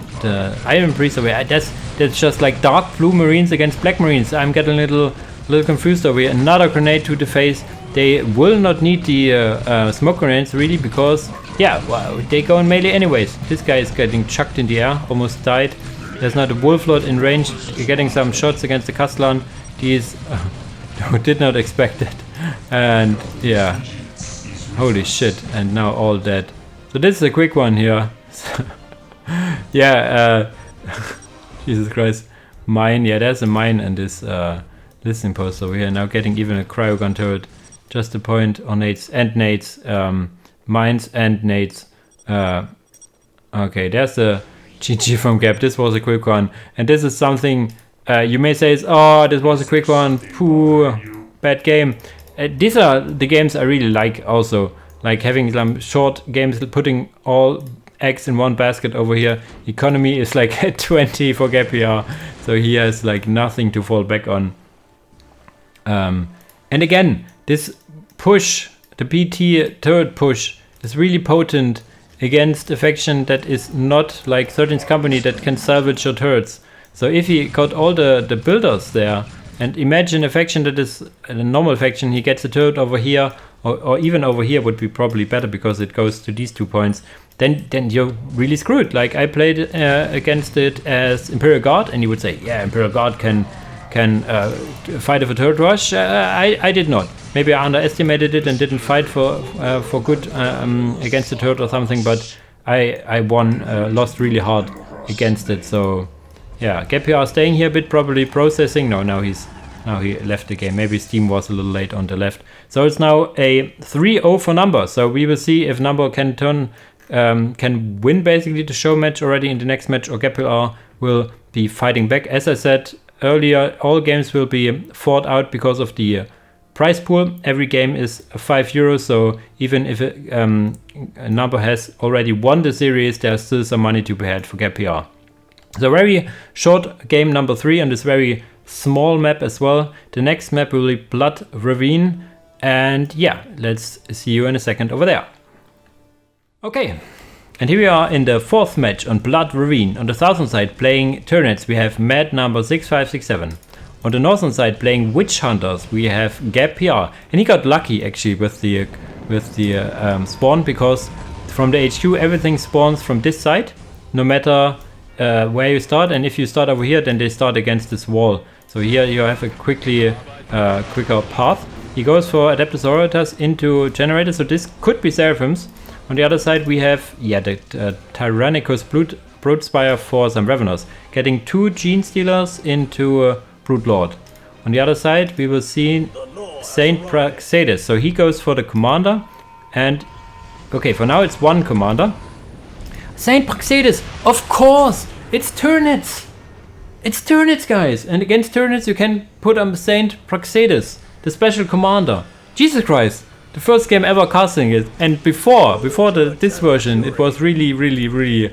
Iron Priest over here. That's just like dark blue Marines against black Marines. I'm getting a little confused over here. Another grenade to the face. They will not need the smoke grenades really, because yeah, well, they go in melee anyways. This guy is getting chucked in the air, almost died. There's not a Wolf Lord in range. You're getting some shots against the Castellan. These did not expect it. And yeah, holy shit. And now all dead. So this is a quick one here. Yeah, Jesus Christ. Mine, yeah, there's a mine and this listening post over here. Now getting even a cryogun turret. Just a point on nades and nades. Mines and nades. Okay, there's the GG from Gab. This was a quick one. And this is something you may say is, oh, this was a quick one. Pooh, bad game. These are the games I really like also. Like having some short games, putting all eggs in one basket over here. Economy is like at 20 for GabPR. So he has like nothing to fall back on. And again, this push, the PT turret push, is really potent against a faction that is not like 13th Company that can salvage your turrets. So if he got all the builders there, and imagine a faction that is a normal faction, he gets a turret over here, or even over here would be probably better because it goes to these 2 points, then you're really screwed. Like I played against it as Imperial Guard, and you would say, yeah, Imperial Guard can fight with a turret rush. I did not. Maybe I underestimated it and didn't fight for good against the turret or something, but I lost really hard against it. So yeah, GabPR staying here a bit, probably processing. No, now he left the game. Maybe Steam was a little late on the left. So it's now a 3-0 for Number. So we will see if Number can win basically the show match already in the next match, or GabPR will be fighting back. As I said earlier, all games will be fought out because of the prize pool. Every game is €5, so even if a Number has already won the series, there's still some money to be had for GabPR. So very short game number 3 on this very small map as well. The next map will be Blood Ravine, and yeah, let's see you in a second over there. Okay, and here we are in the 4th match on Blood Ravine. On the southern side playing Tyranids, we have Mad Number6567. On the northern side playing Witch Hunters, we have GabPR, and he got lucky actually with the spawn, because from the HQ everything spawns from this side, no matter where you start, and if you start over here, then they start against this wall. So here you have a quicker path. He goes for Adeptus Explorators into Generators, so this could be Seraphims. On the other side we have, yeah, the Tyrannicus Broodspire for some Raveners, getting 2 Gene Stealers into Broodlord. On the other side we will see Saint Praxedes, so he goes for the commander, and okay, for now it's 1 commander. Saint Praxedes, of course! It's Tyranids! It's Tyranids, guys! And against Tyranids you can put on Saint Praxedes, the special commander. Jesus Christ! The first game ever casting it, and before this version, it was really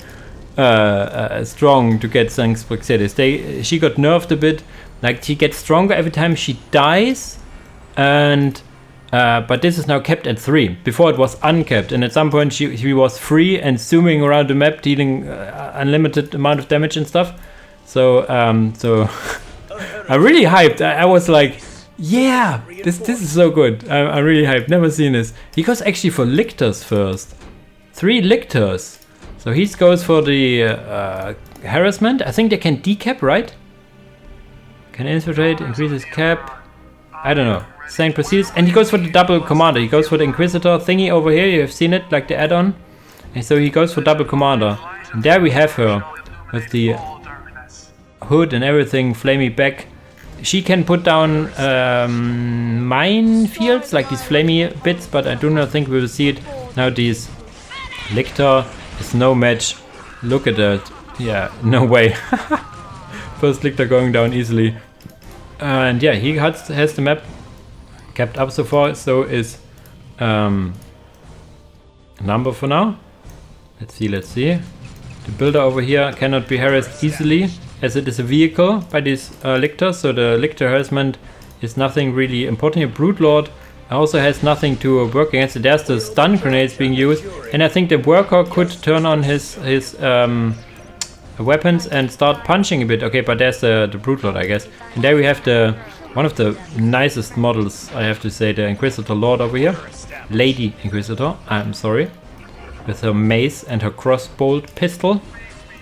strong to get Saint Praxedes. She got nerfed a bit, like she gets stronger every time she dies, and but this is now kept at 3. Before it was uncapped, and at some point she was free and zooming around the map, dealing unlimited amount of damage and stuff. So so I'm really hyped. I was like, yeah, this is so good. I'm really hyped. Never seen this. He goes actually for Lictors first. 3 Lictors. So he goes for the harassment. I think they can decap, right? Can infiltrate, increase his cap. I don't know. Saint Praxedes, and he goes for the double commander. He goes for the Inquisitor thingy over here. You have seen it, like the add-on. And so he goes for double commander. And there we have her with the hood and everything, flamey back. She can put down minefields, like these flamey bits, but I do not think we will see it. Now these Lictor is no match. Look at that. Yeah, no way. First Lictor going down easily. And yeah, he has the map kept up so far. So is Number for now. Let's see. The builder over here cannot be harassed easily, as it is a vehicle by these Lictors, so the Lictor harassment is nothing really important. Here, Broodlord also has nothing to work against. There's the stun grenades being used, and I think the worker could turn on his weapons and start punching a bit. Okay, but there's the Broodlord, I guess. And there we have one of the nicest models, I have to say, the Inquisitor Lord over here. Lady Inquisitor, I'm sorry. With her mace and her crossbolt pistol.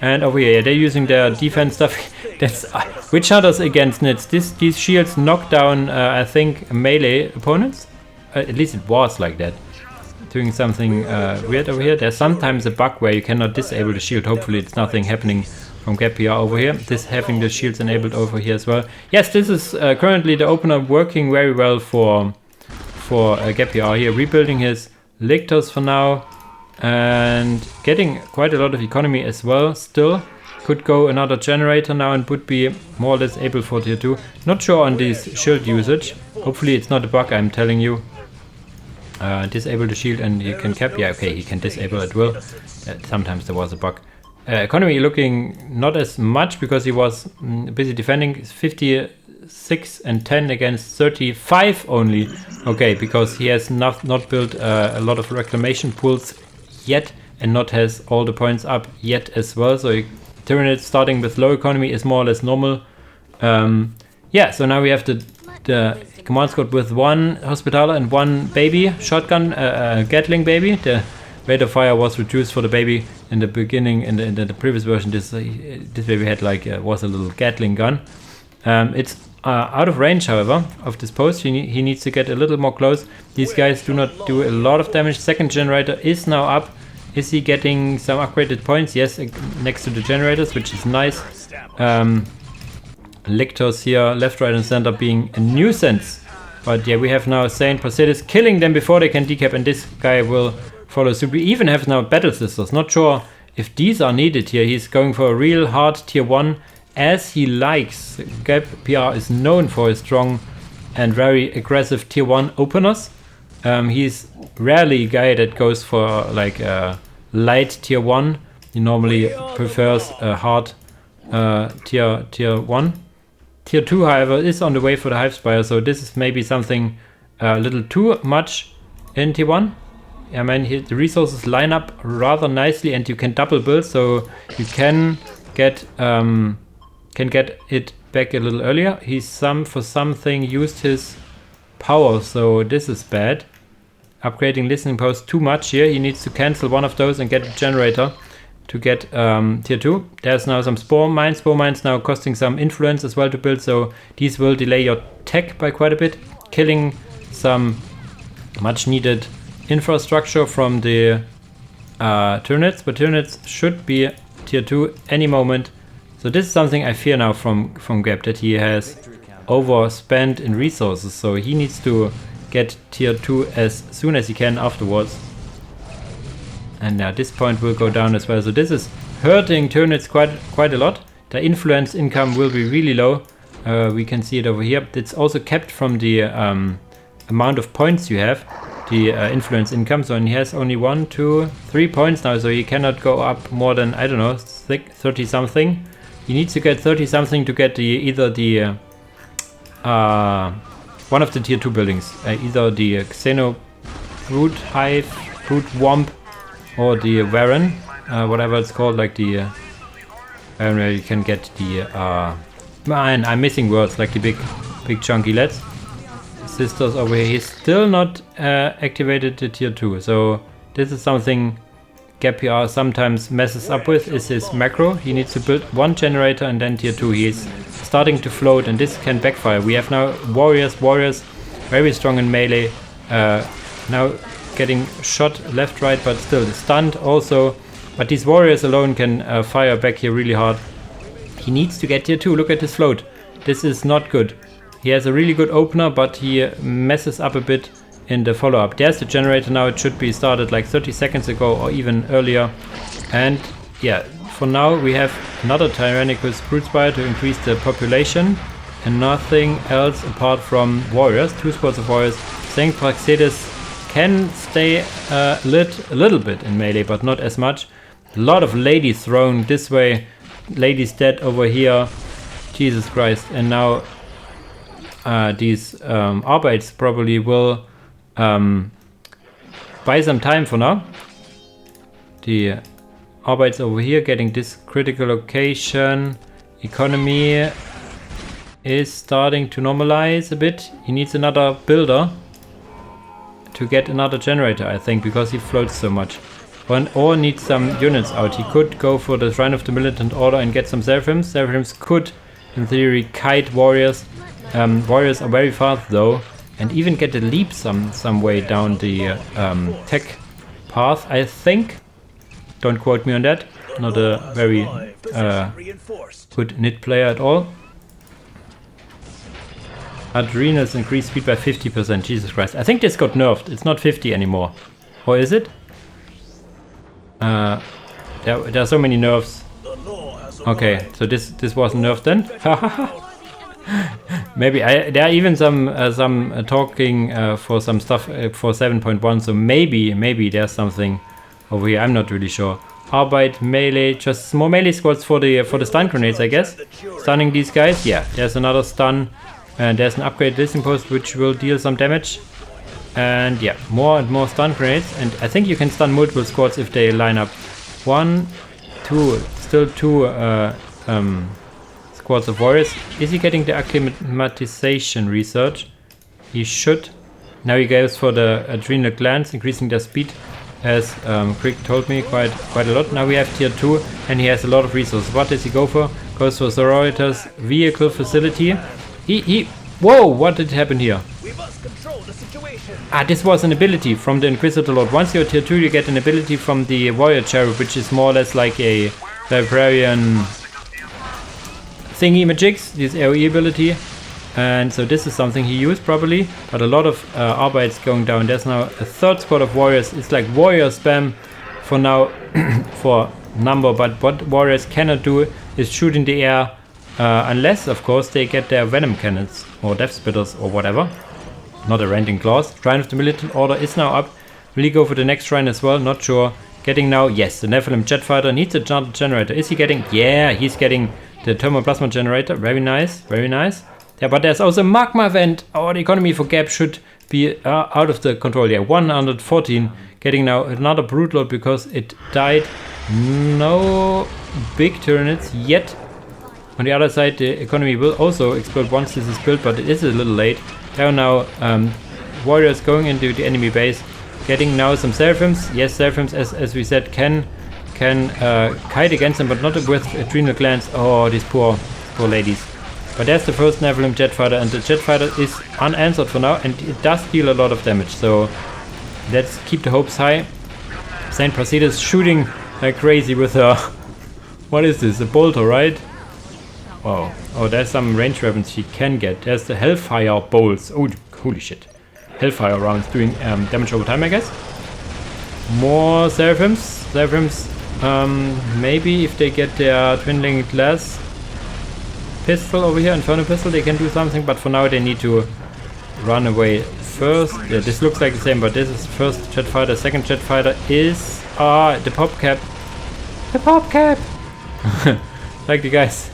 And over here, they're using their defense stuff. That's Witch Hunters against Nits. These shields knock down, I think, melee opponents. At least it was like that. Doing something weird over here. There's sometimes a bug where you cannot disable the shield. Hopefully it's nothing happening from GabPR over here. This having the shields enabled over here as well. Yes, this is currently the opener working very well for GabPR here. Rebuilding his Lictors for now. And getting quite a lot of economy as well still. Could go another generator now and would be more or less able for tier 2. Not sure on this shield usage. Hopefully it's not a bug, I'm telling you. Disable the shield and you can cap. Yeah, okay, he can disable at will. Sometimes there was a bug. Economy looking not as much because he was busy defending. 56 and 10 against 35 only. Okay, because he has not built a lot of reclamation pools yet and not has all the points up yet as well. So Tyranids starting with low economy is more or less normal. Yeah, so now we have the command squad with one Hospitaller and one baby shotgun, Gatling baby. The rate of fire was reduced for the baby in the beginning. In the previous version, this baby had like was a little Gatling gun. It's out of range, however, of this post. He needs to get a little more close. These guys do not do a lot of damage. Second generator is now up. Is he getting some upgraded points? Yes, next to the generators, which is nice. Lictors here, left, right, and center being a nuisance. But yeah, we have now Saint Prasidis killing them before they can decap, and this guy will follow suit. We even have now Battle Sisters. Not sure if these are needed here. He's going for a real hard tier 1 as he likes. GabPR is known for his strong and very aggressive tier 1 openers. He's rarely a guy that goes for like a light tier 1. He normally prefers a hard tier 1. Tier 2, however, is on the way for the Hivespire, so this is maybe something a little too much in tier 1. I mean, the resources line up rather nicely and you can double build, so you can get it back a little earlier. He's for something used his power, so this is bad. Upgrading listening post too much here. He needs to cancel one of those and get a generator to get tier 2. There's now some spore mines now costing some influence as well to build, so these will delay your tech by quite a bit, killing some much needed infrastructure from the Tyranids, but Tyranids should be tier 2 any moment. So this is something I fear now from Gab, that he has overspent in resources, so he needs to get tier 2 as soon as he can afterwards. And now this point will go down as well. So this is hurting Tyranids quite a lot. The influence income will be really low. We can see it over here. It's also kept from the amount of points you have, the influence income. So he has only 1, 2, 3 points now. So he cannot go up more than, I don't know, 30 something. He needs to get 30 something to get either the one of the tier 2 buildings, either the Xeno Brood Hive, Brood Womp, or the Warren, whatever it's called, like the where you can get the man, I'm missing words, like the big chunky lads. Sisters over here. He's still not activated the tier 2, so this is something GabPR sometimes messes up with, is his macro. He needs to build one generator and then tier 2. He's starting to float and this can backfire. We have now warriors very strong in melee, now getting shot left, right, but still stunned also. But these warriors alone can fire back here really hard. He needs to get tier 2. Look at his float. This is not good. He has a really good opener, but he messes up a bit in the follow-up. There's the generator now. It should be started like 30 seconds ago or even earlier. And yeah, for now we have another Tyrannicus Broodspire to increase the population and nothing else apart from warriors. 2 spots of warriors. Saint Praxedis can stay a little bit in melee, but not as much. A lot of ladies thrown this way. Ladies dead over here. Jesus Christ. And now these Arbeits probably will buy some time for now. The Arbeits over here getting this critical location. Economy is starting to normalize a bit. He needs another builder to get another generator, I think, because he floats so much. or needs some units out. He could go for the Shrine of the Militant Order and get some Seraphims. Seraphims could, in theory, kite warriors. Warriors are very fast though, and even get a leap some way down the tech path, I think. Don't quote me on that. Not a very good NIT player at all. Adrenals increase speed by 50%. Jesus Christ. I think this got nerfed. It's not 50 anymore. Or is it? There are so many nerfs. Okay, so this wasn't nerfed then. Maybe there are even some talking for some stuff for 7.1. So maybe there's something over here. I'm not really sure. Arbeit, melee, just more melee squads for the stun grenades, I guess. Stunning these guys. Yeah, there's another stun. And there's an upgrade listening post which will deal some damage. And yeah, more and more stun grenades. And I think you can stun multiple squads if they line up. 1, 2, still 2 squads of warriors. Is he getting the acclimatization research? He should. Now he goes for the adrenal glands, increasing their speed, as Crick told me quite a lot. Now we have tier 2 and he has a lot of resources. What does he go for? Goes for Explorators vehicle facility. Whoa, what did happen here? We must control the situation. Ah, this was an ability from the Inquisitor Lord. Once you're tier 2, you get an ability from the Warrior Cherub, which is more or less like a Librarian thingy-majigs, this AoE ability. And so this is something he used probably, but a lot of Arbeit's going down. There's now a third squad of warriors. It's like warrior spam for now for number, but what warriors cannot do is shoot in the air. Unless, of course, they get their venom cannons or death spitters or whatever. Not a rending claws. Shrine of the Militant Order is now up. Will he go for the next shrine as well? Not sure. Getting now, yes, the Nephilim jet fighter needs a generator. Is he getting? Yeah, he's getting the thermoplasma generator. Very nice, very nice. Yeah, but there's also a magma event. Oh, the economy for Gab should be out of the control. Yeah, 114. Getting now another brute load because it died. No big Tyranids yet. On the other side, the economy will also explode once this is built, but it is a little late. There are now warriors going into the enemy base, getting now some Seraphims. Yes, Seraphims, as we said, can kite against them, but not with adrenal glands. Oh, these poor ladies. But there's the first Nephilim jet fighter, and the jet fighter is unanswered for now, and it does deal a lot of damage. So let's keep the hopes high. Saint Pracides shooting like crazy with her. What is this? A bolter, right? Wow. Oh, there's some range weapons she can get. There's the Hellfire bolts. Oh, holy shit. Hellfire rounds doing damage over time, I guess. More Seraphims. Seraphims, maybe if they get their Twin-Linked Glass pistol over here, Inferno pistol, they can do something. But for now, they need to run away first. Yeah, this looks like the same, but this is first jet fighter. Second jet fighter is the pop cap. The pop cap! Like the guys.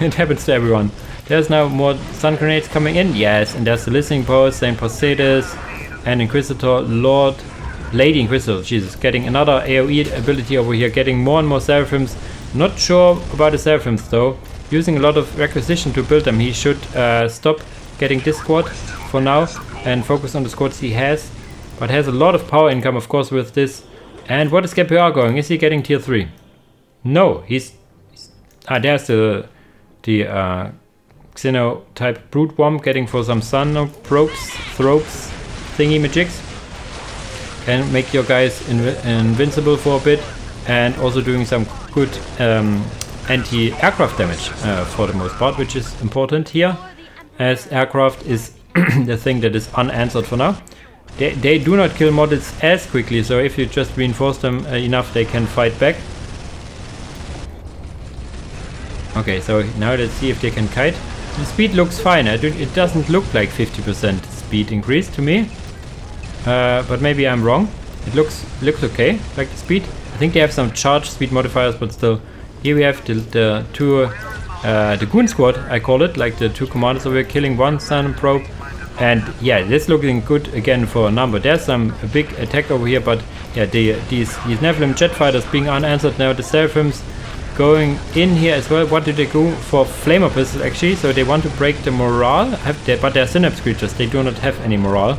It happens to everyone. There's now more stun grenades coming in. Yes, and there's the listening post, Saint Pracides, and Inquisitor Lord, Lady Inquisitor. Jesus, getting another AoE ability over here, getting more and more Seraphims. Not sure about the Seraphims though. Using a lot of requisition to build them. He should stop getting this squad for now and focus on the squads he has. But has a lot of power income, of course, with this. And what is GabPR going? Is he getting tier 3? No, he's there's the Xeno type brute bomb getting for some sun probes, thropes, thingy majigs. Can make your guys invincible for a bit, and also doing some good anti-aircraft damage for the most part, which is important here, as aircraft is the thing that is unanswered for now. They do not kill models as quickly, so if you just reinforce them enough, they can fight back. Okay, so now let's see if they can kite. The speed looks fine. It doesn't look like 50% speed increase to me, but maybe I'm wrong. It looks okay, like the speed. I think they have some charge speed modifiers, but still. Here we have the two, the Goon Squad, I call it, like the two commanders over here, killing one sun probe. And yeah, this looking good again for a number. There's a big attack over here, but yeah, these Nephilim jet fighters being unanswered now. The Seraphims going in here as well. What do they go for? Flamer pistols actually, so they want to break the morale. But they're synapse creatures, they do not have any morale.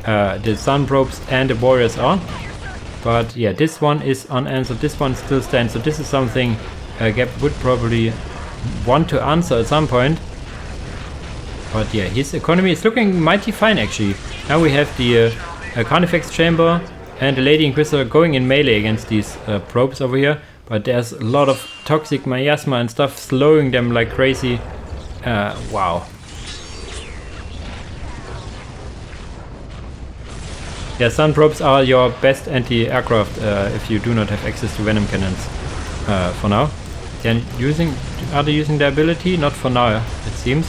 The sun probes and the warriors are. But yeah, this one is unanswered. This one still stands. So this is something Gab would probably want to answer at some point. But yeah, his economy is looking mighty fine actually. Now we have the Carnifex Chamber and the Lady Inquisitor going in melee against these probes over here. But there's a lot of toxic miasma and stuff slowing them like crazy. Wow. Yeah, Sun probes are your best anti-aircraft if you do not have access to venom cannons for now. Are they using the ability? Not for now, it seems.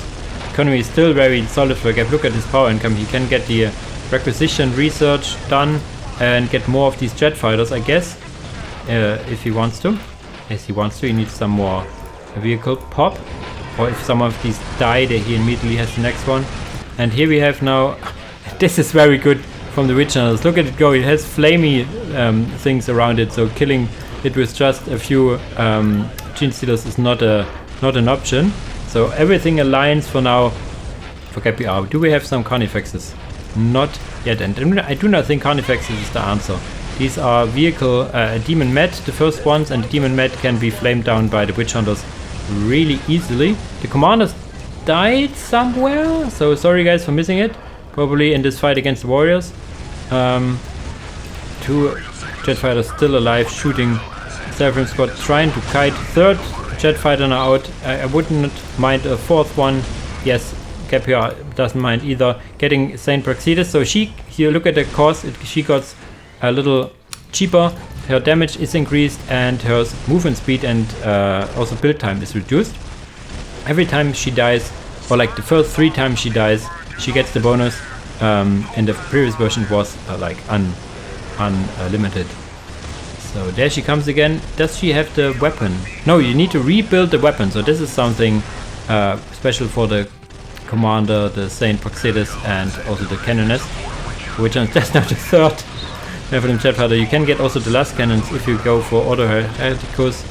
Economy is still very solid for Gab. Look at his power income. He can get the requisition research done and get more of these jet fighters, I guess. If he wants to. Yes, he wants to. He needs some more vehicle pop. Or if some of these die, then he immediately has the next one. And here we have now... This is very good from the Witch Hunters. Look at it go. It has flamey things around it. So killing it with just a few Gene Stealers is not an option. So everything aligns for now for GabPR. Do we have some Carnifexes? Not yet. And I do not think Carnifexes is the answer. These are vehicle Demon Med, the first ones, and the Demon Med can be flamed down by the Witch Hunters really easily. The commanders died somewhere, so sorry guys for missing it. Probably in this fight against the Warriors. 2 jet fighters still alive, shooting Seraphim Squad, trying to kite. 3rd jet fighter now out. I wouldn't mind a 4th one. Yes, GabPR doesn't mind either. Getting Saint Praxedis, so you look at the cost, she got a little cheaper. Her damage is increased and her movement speed and also build time is reduced. Every time she dies, or like the first 3 times she dies, she gets the bonus. In the previous version it was like unlimited. So there she comes again. Does she have the weapon? No, you need to rebuild the weapon. So this is something special for the commander, the Saint Praxedis, and also the Canoness, which is just not the 3rd. For them jet fighter. You can get also the last cannons if you go for Auto Hereticus.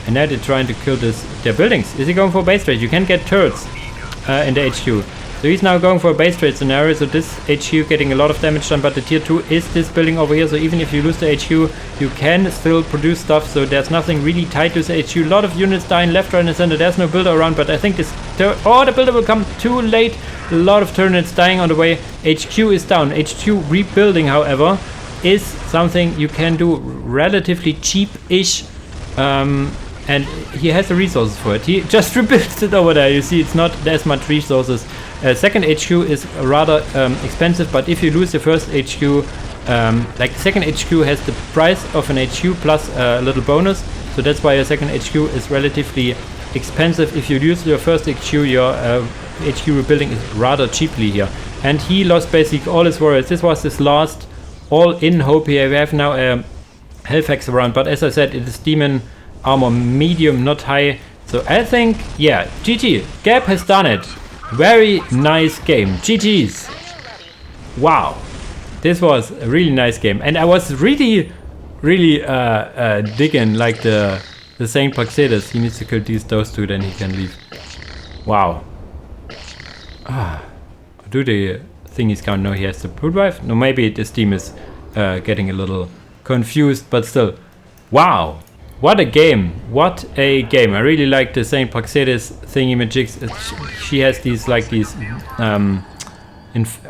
And now they're trying to kill their buildings. Is he going for base trade? You can get turrets in the HQ. So he's now going for a base trade scenario. So this HQ getting a lot of damage done, but the tier 2 is this building over here. So even if you lose the HQ, you can still produce stuff. So there's nothing really tied to the HQ. A lot of units dying left, right, and center. There's no builder around, but I think this... the builder will come too late. A lot of Tyranids dying on the way. HQ is down. HQ rebuilding, however, is something you can do relatively cheap-ish, and he has the resources for it. He just rebuilds it over there. You see, it's not as much resources. Second HQ is rather expensive, but if you lose the first HQ, like second HQ has the price of an HQ plus a little bonus, so that's why your second HQ is relatively expensive. If you lose your first HQ, your HQ rebuilding is rather cheaply here. And he lost basically all his warriors. This was his last all-in hope here. We have now a Hellfax around, but as I said, it is demon armor medium, not high. So I think, yeah, GG. Gab has done it. Very nice game. GG's. Wow. This was a really nice game. And I was really digging like the Saint Praxedis. He needs to kill those 2, then he can leave. Wow. Do the thingies count? No, he has the brood wife. No, maybe this team is getting a little confused, but still. Wow. What a game. What a game. I really like the Saint Praxedis thingy-majigs. She has these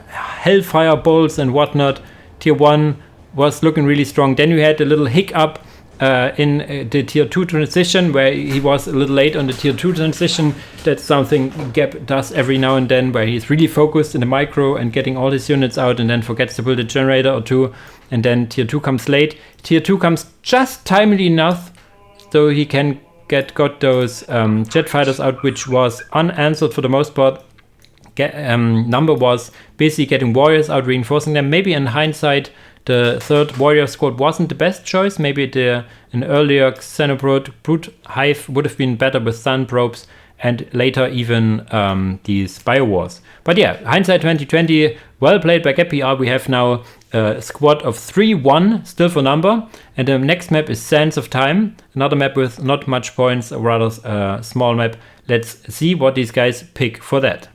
hellfire bolts and whatnot. Tier 1 was looking really strong. Then we had a little hiccup in the tier 2 transition, where he was a little late on the tier 2 transition. That's something Gab does every now and then, where he's really focused in the micro and getting all his units out, and then forgets to build a generator or 2, and then tier 2 comes late. Tier 2 comes just timely enough so he can got those jet fighters out, which was unanswered for the most part. Number was busy getting warriors out, reinforcing them. Maybe in hindsight, the 3rd warrior squad wasn't the best choice. Maybe an earlier Xenobrute hive would have been better with sun probes, and later even these biowars. But yeah, hindsight 2020, well played by GabPR. We have now a squad of 3-1 still for number, and the next map is Sands of Time, another map with not much points, a rather small map. Let's see what these guys pick for that.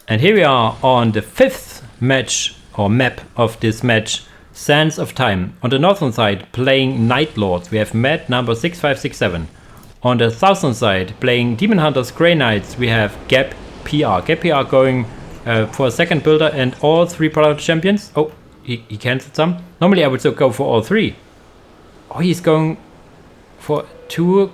And here we are on the 5th match or map of this match, Sands of Time. On the northern side, playing Night Lords, we have Mad Number6567. On the southern side, playing Demon Hunters, Grey Knights, we have GabPR. GabPR going for a second builder and all 3 product champions. Oh, he cancelled some. Normally I would so go for all 3. Oh, he's going for 2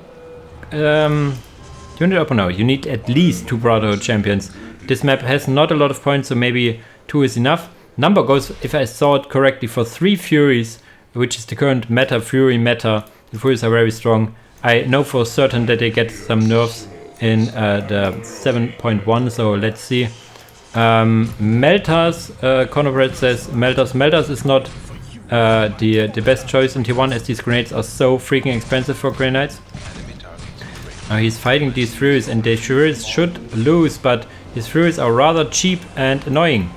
unit open. No, you need at least 2 product champions. This map has not a lot of points, so maybe 2 is enough. Number goes, if I saw it correctly, for 3 Furies, which is the current meta, Fury meta. The Furies are very strong. I know for certain that they get some nerfs in the 7.1, so let's see. Meltas, Conrad says Meltas is not the best choice in tier 1, as these grenades are so freaking expensive for grenades. He's fighting these Furies, and the Furies should lose, but his Furies are rather cheap and annoying.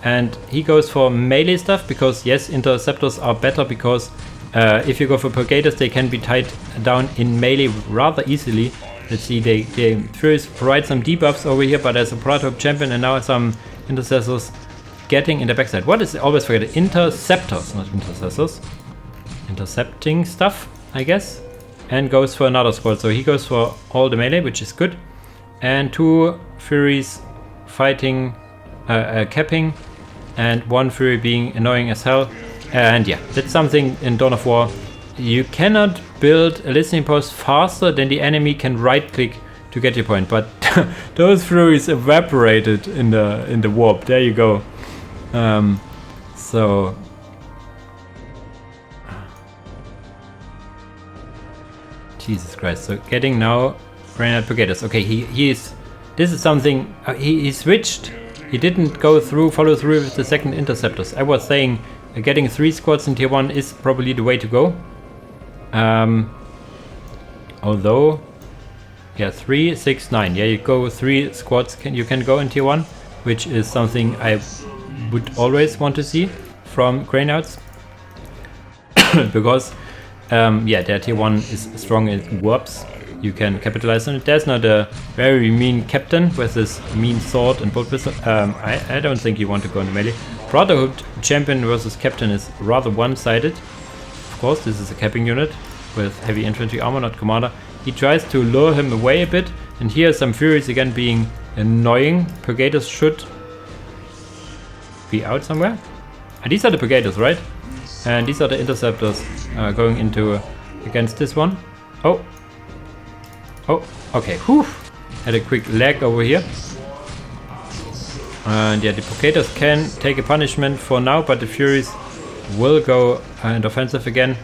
And he goes for melee stuff because, yes, interceptors are better because if you go for Brigaders, they can be tied down in melee rather easily. Let's see, they Furies provide some debuffs over here, but there's a prototype champion and now some intercessors getting in the backside. What is it? Always forget, interceptors, not intercessors. Intercepting stuff, I guess. And goes for another squad. So he goes for all the melee, which is good. And 2 Furies fighting, capping. And 1 Fury being annoying as hell. And yeah, that's something in Dawn of War. You cannot build a listening post faster than the enemy can right click to get your point. But those Furies evaporated in the warp. There you go. So Jesus Christ. So getting now Granite Brigaders. Okay, he is. This is something he switched. He didn't follow through with the second interceptors. I was saying getting 3 squads in tier 1 is probably the way to go. Although, yeah, 3, 6, 9. Yeah, you go 3 squads. You can go in tier 1, which is something I would always want to see from Greynotes. Because, yeah, their tier 1 is strong in warps. You can capitalize on it. There's not a very mean captain with this mean sword and bolt pistol. I don't think you want to go into melee. Brotherhood champion versus captain is rather one-sided. Of course, this is a capping unit with heavy infantry armor, not commander. He tries to lure him away a bit, and here are some Furies again being annoying. Brigaders should be out somewhere. And these are the Brigaders, right? And these are the interceptors going into against this one. Oh, okay. Whew. Had a quick lag over here. And yeah, the Brigaders can take a punishment for now, but the Furies will go into offensive again.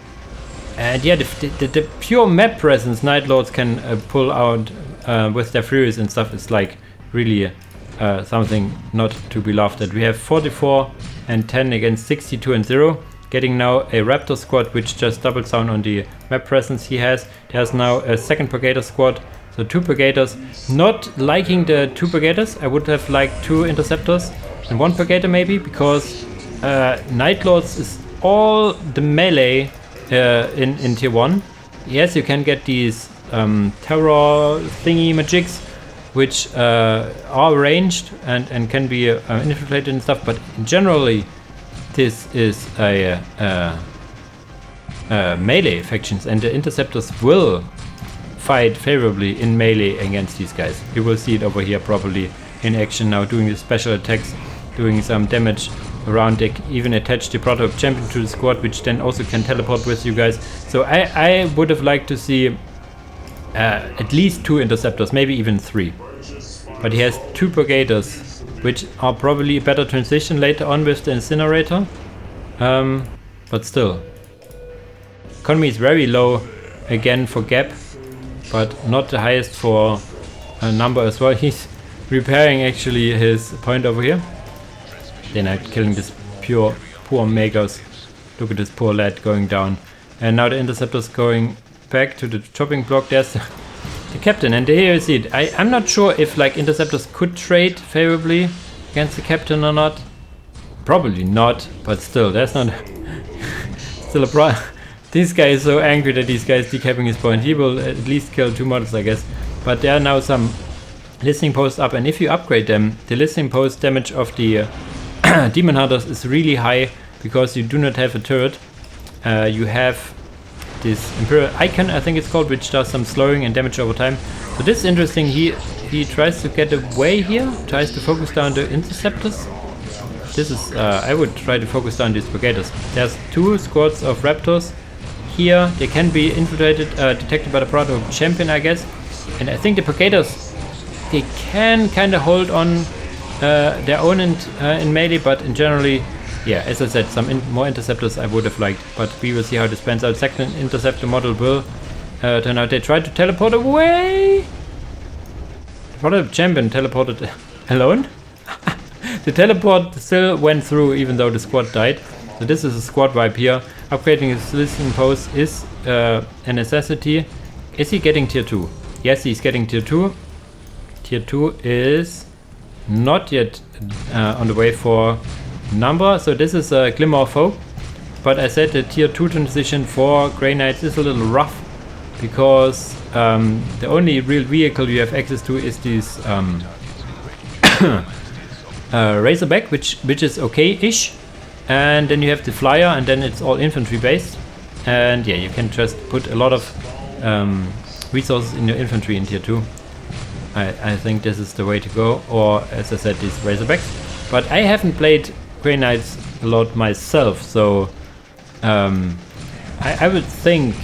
And yeah, the pure map presence Night Lords can pull out with their Furies and stuff is like really something not to be laughed at. We have 44 and 10 against 62 and 0. Getting now a Raptor squad, which just doubles down on the map presence he has. There's now a second Brigader squad. So 2 Brigaders. Not liking the 2 Brigaders. I would have liked 2 Interceptors and 1 Brigader maybe, because Night Lords is all the melee in tier 1. Yes, you can get these terror thingy magics, which are ranged and can be infiltrated and stuff, but generally this is a melee factions, and the Interceptors will fight favorably in melee against these guys. You will see it over here probably in action now, doing the special attacks, doing some damage around. They even attach the prototype champion to the squad, which then also can teleport with you guys. So I would have liked to see at least 2 Interceptors, maybe even 3. But he has 2 Brigaders, which are probably a better transition later on with the Incinerator. But still. Economy is very low again for Gap, but not the highest for Number as well. He's repairing actually his point over here. They're not killing this poor Magos. Look at this poor lad going down. And now the Interceptors going back to the chopping block. There's the captain, and here you see it. I'm not sure if like Interceptors could trade favorably against the captain or not. Probably not, but still, there's not still a problem. This guy is so angry that these guys decapping his point. He will at least kill 2 models, I guess. But there are now some listening posts up, and if you upgrade them, the listening post damage of the Demon Hunters is really high. because you do not have a turret. You have this Imperial Icon, I think it's called, which does some slowing and damage over time. So this is interesting. He tries to get away here, tries to focus down the interceptors. This is, I would try to focus down these Brigaders. There's 2 squads of Raptors here. They can be infiltrated, detected by the Prado Champion, I guess. And I think the Brigaders, they can kind of hold on their own in melee, but in generally, yeah, as I said, some more interceptors I would have liked. But we will see how this pans out. Second interceptor model will turn out. They tried to teleport away. The Prado Champion teleported alone. The teleport still went through even though the squad died. So this is a squad wipe here. Upgrading his listening post is a necessity. Is he getting tier 2? Yes, he's getting tier 2. Tier 2 is not yet on the way for number. So this is a glimmer of hope. But I said the tier 2 transition for Grey Knights is a little rough. Because the only real vehicle you have access to is this Razorback, which is okay-ish, and then you have the Flyer, and then it's all infantry based, and yeah, you can just put a lot of resources in your infantry in tier 2. I think this is the way to go, or as I said, these Razorbacks. But I haven't played Grey Knights a lot myself, so I would think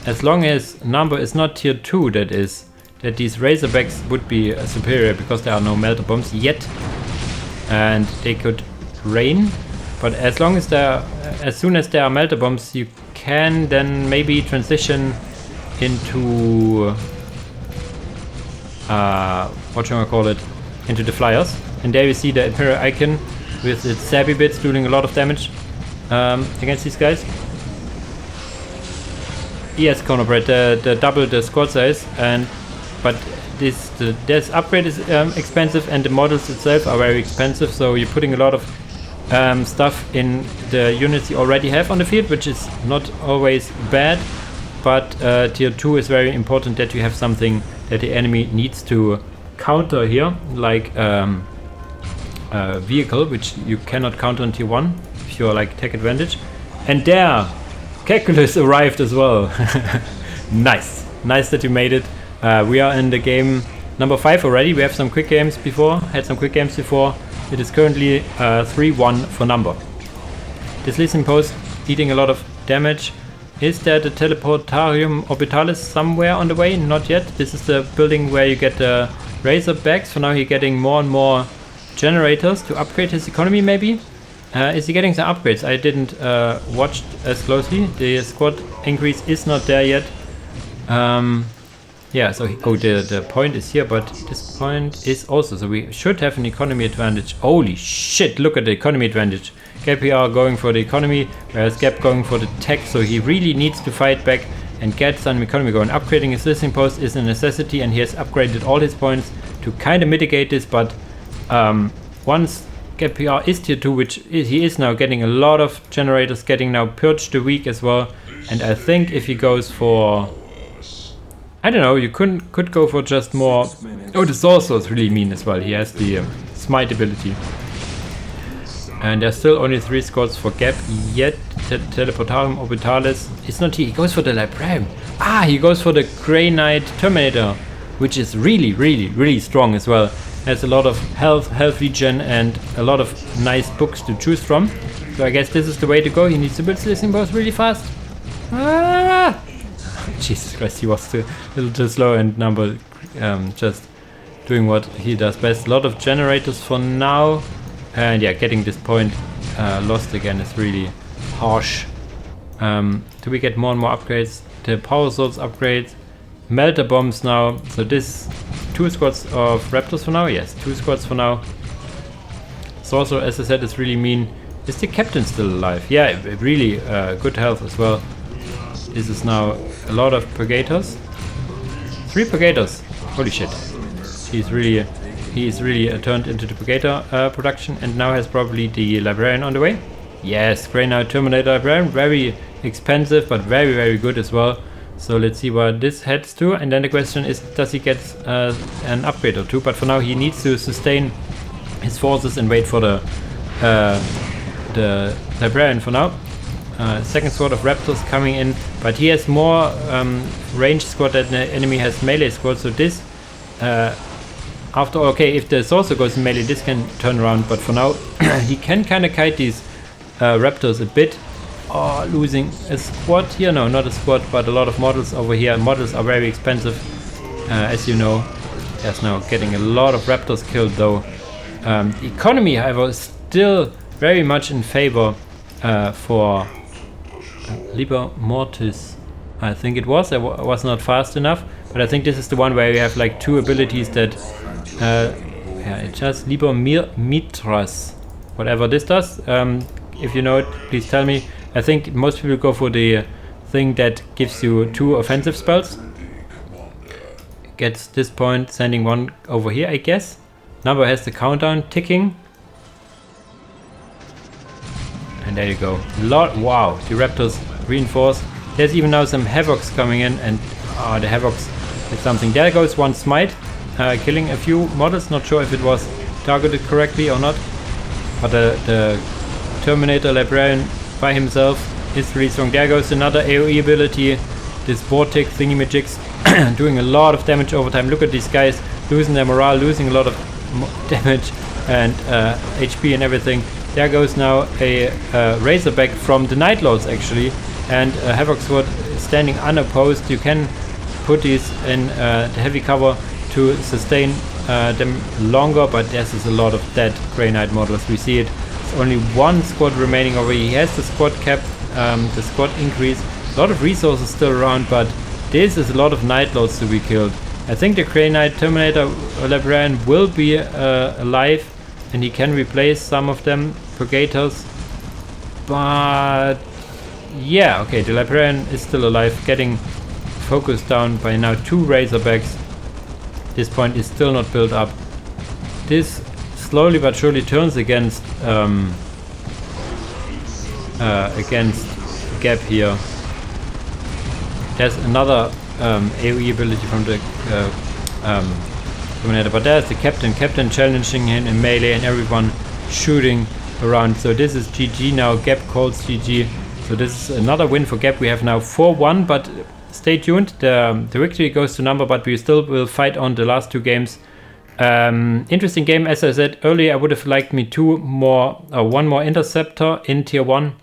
as long as number is not tier 2, that these Razorbacks would be superior, because there are no melter bombs yet. And they could rain, but as soon as there are melter bombs, you can then maybe transition into what shall I call it? Into the Flyers. And there you see the Imperial Icon with its Sabby bits doing a lot of damage against these guys. Yes, Cornerbread, the double the squad size, but this upgrade is expensive, and the models itself are very expensive, so you're putting a lot of stuff in the units you already have on the field, which is not always bad, but tier 2 is very important, that you have something that the enemy needs to counter here, like vehicle, which you cannot counter on tier 1 if you're like tech advantage. And there, Calculus arrived as well. Nice that you made it. We are in the game number 5 already. We have some quick games before. It is currently 3-1 for number. This listening post eating a lot of damage. Is there the Teleportarium Orbitalis somewhere on the way? Not yet. This is the building where you get the Razorbacks. For now, he's getting more and more generators to upgrade his economy, maybe. Is he getting some upgrades? I didn't watch as closely. The squad increase is not there yet. Yeah, so the point is here, but this point is also, so we should have an economy advantage. Holy shit, look at the economy advantage. GabPR going for the economy, whereas Gab going for the tech, so he really needs to fight back and get some economy going. Upgrading his listening post is a necessity, and he has upgraded all his points to kind of mitigate this, but once GabPR is tier 2, which he is now getting a lot of generators, getting now Purge the Weak as well, and I think if he goes for, I don't know, you could go for just more. Oh, the Sorcerer is really mean as well. He has the Smite ability. And there's still only 3 squads for Gab yet. Teleportarium Orbitalis. It's not he goes for the Librarian. Ah, he goes for the Grey Knight Terminator, which is really strong as well. Has a lot of health regen, and a lot of nice books to choose from. So I guess this is the way to go. He needs to build listening post really fast. Ah! Jesus Christ, he was a little too slow, and number just doing what he does best. A lot of generators for now, and yeah, getting this point lost again is really harsh. Do we get more and more upgrades? The power source upgrades, melter bombs now. So this 2 squads of Raptors for now. Yes, 2 squads for now. Sorcerer, as I said, is really mean. Is the captain still alive? Yeah, really good health as well. This is now a lot of Brigaders. 3 Brigaders. Holy shit. He is really turned into the Brigader production, and now has probably the Librarian on the way. Yes, Grey Knight Terminator Librarian. Very expensive, but very good as well. So let's see where this heads to. And then the question is, does he get an upgrade or 2? But for now he needs to sustain his forces and wait for the the Librarian for now. Second squad of Raptors coming in, but he has more ranged squad than the enemy has melee squad, so this after all, okay, if the Sorcerer goes in melee, this can turn around, but for now he can kind of kite these Raptors a bit. Oh, losing a squad here? No, not a squad, but a lot of models over here. Models are very expensive, as you know. There's now getting a lot of Raptors killed though. The economy, however, is still very much in favor for Liber Mortis. I think it was. I was not fast enough, but I think this is the one where you have like two abilities that yeah, it just Liber Mitras, whatever this does. If you know it, please tell me. I think most people go for the thing that gives you 2 offensive spells. Gets this point, sending one over here, I guess. Number has the countdown ticking. And there you go. Wow, the Raptors reinforced. There's even now some Havocs coming in, and the Havocs is something. There goes one smite, killing a few models. Not sure if it was targeted correctly or not. But the Terminator Librarian by himself is really strong. There goes another AoE ability. This Vortex thingamajigs doing a lot of damage over time. Look at these guys losing their morale, losing a lot of damage and HP and everything. There goes now a Razorback from the Night Lords actually, and a Havoc Sword standing unopposed. You can put these in the heavy cover to sustain them longer, but there's a lot of dead Grey Knight models. We see it. There's only one squad remaining over here. He has the squad cap, the squad increase. A lot of resources still around, but this is a lot of Night Lords to be killed. I think the Grey Knight Terminator Librarian will be alive, and he can replace some of them Brigaders. But yeah, okay, the Librarian is still alive, getting focused down by now 2 Razorbacks. This point is still not built up. This slowly but surely turns against Gap here. There's another AoE ability from the Terminator, but there's the Captain challenging him in melee and everyone shooting around. So this is GG now. Gap calls GG. So this is another win for Gap. We have now 4-1, but stay tuned. The victory goes to Number, but we still will fight on the last 2 games. Interesting game. As I said earlier, I would have liked me one more Interceptor in tier 1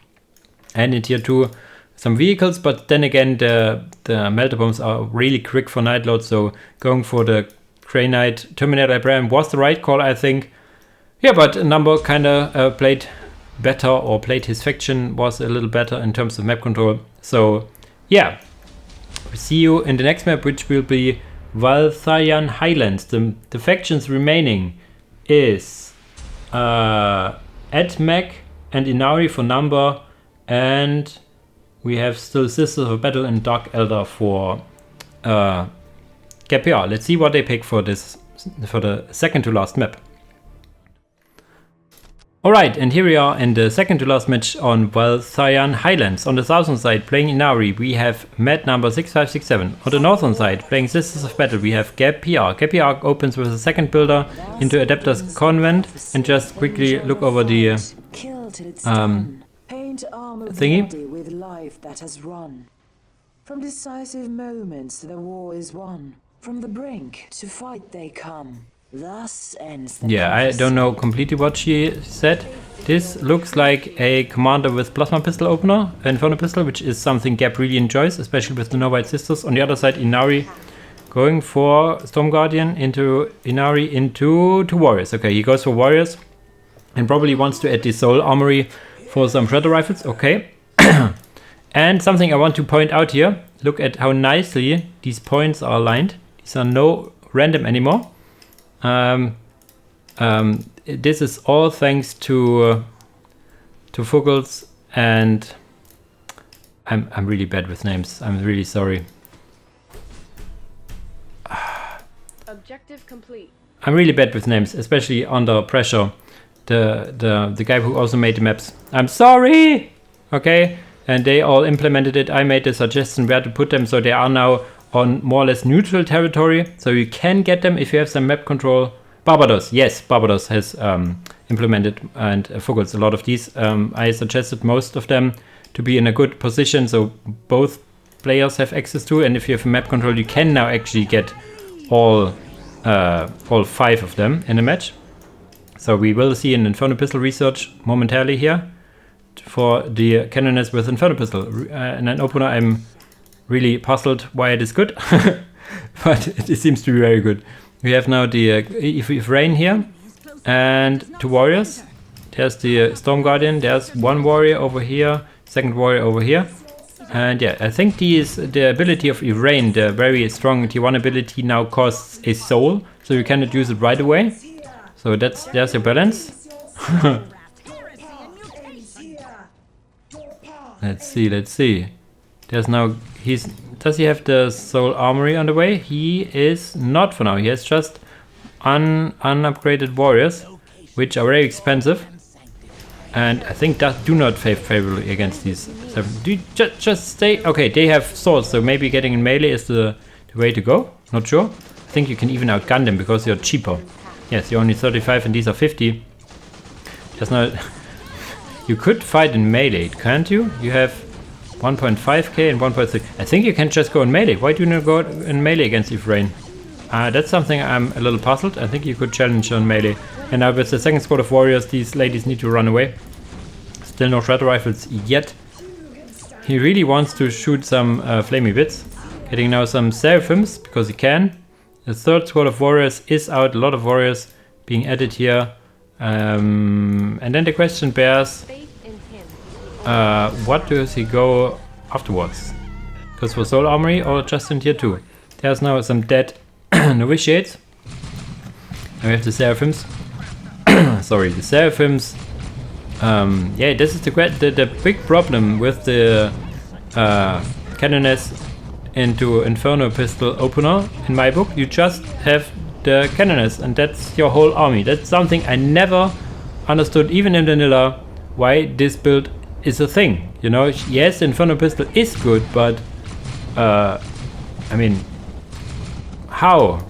and in tier 2 some vehicles, but then again the Melter Bombs are really quick for Night Lord, so going for the Grey Knight Terminator Librarian was the right call, I think. Yeah, but Number kinda played better, or played his faction was a little better in terms of map control. So yeah, we see you in the next map, which will be Valthayan Highlands. The factions remaining is Admech and Ynnari for Number, and we have still Sisters of Battle and Dark Eldar for GabPR. Let's see what they pick for this, for the second to last map. Alright, and here we are in the second to last match on Valthayan Highlands. On the southern side, playing Ynnari, we have Med number 6567. On the northern side, playing Sisters of Battle, we have GabPR. GabPR opens with a second builder into Adeptus Convent, and just quickly look over the thingy. With life that has run. From decisive moments the war is won. From the brink to fight they come. Thus ends the Yeah, I don't know completely what she said. This looks like a commander with plasma pistol opener, Inferno pistol, which is something Gab really enjoys, especially with the No White Sisters. On the other side, Ynnari going for Storm Guardian into Ynnari into 2 warriors. Okay, he goes for warriors and probably wants to add the Soul Armory for some Shredder Rifles. Okay. And something I want to point out here. Look at how nicely these points are aligned. These are no random anymore. This is all thanks to Fuggles, and I'm really bad with names. I'm really sorry. Objective complete. I'm really bad with names, especially under pressure. The guy who also made the maps. I'm sorry. Okay, and they all implemented it. I made the suggestion where to put them, so they are now on more or less neutral territory. So you can get them if you have some map control. Barbados, yes, Barbados has implemented and focused a lot of these. I suggested most of them to be in a good position so both players have access to, and if you have map control you can now actually get all 5 of them in a match. So we will see an Inferno Pistol research momentarily here for the Canoness with Inferno Pistol. And an opener I'm really puzzled why it is good, but it seems to be very good. We have now the Ravine here and 2 warriors. There's the Storm Guardian, there's 1 warrior over here, 2nd warrior over here. And yeah, I think the ability of Ravine, the very strong T1 ability, now costs a soul, so you cannot use it right away. So there's your balance. Let's see. There's now does he have the soul armory on the way? He is not for now. He has just unupgraded warriors, which are very expensive. And I think that do not fare favorably against these 7. Just stay. Okay, they have swords, so maybe getting in melee is the way to go. Not sure. I think you can even outgun them because you're cheaper. Yes, you're only 35 and these are 50. There's no. You could fight in melee, can't you? You have 1.5k and 1.6. I think you can just go in melee. Why do you not go in melee against Ravine? That's something I'm a little puzzled. I think you could challenge on melee. And now with the 2nd squad of warriors, these ladies need to run away. Still no shredder rifles yet. He really wants to shoot some flamey bits. Getting now some seraphims because he can. The 3rd squad of warriors is out. A lot of warriors being added here. And then the question bears, what does he go afterwards? Because for soul armory or just in tier 2? There's now some dead novitiates. And we have the seraphims. Sorry, the seraphims. Yeah, this is the big problem with the Canoness into Inferno Pistol opener. In my book, you just have the Canoness, and that's your whole army. That's something I never understood, even in vanilla, why this build is a thing. You know, yes, Inferno Pistol is good, but I mean, how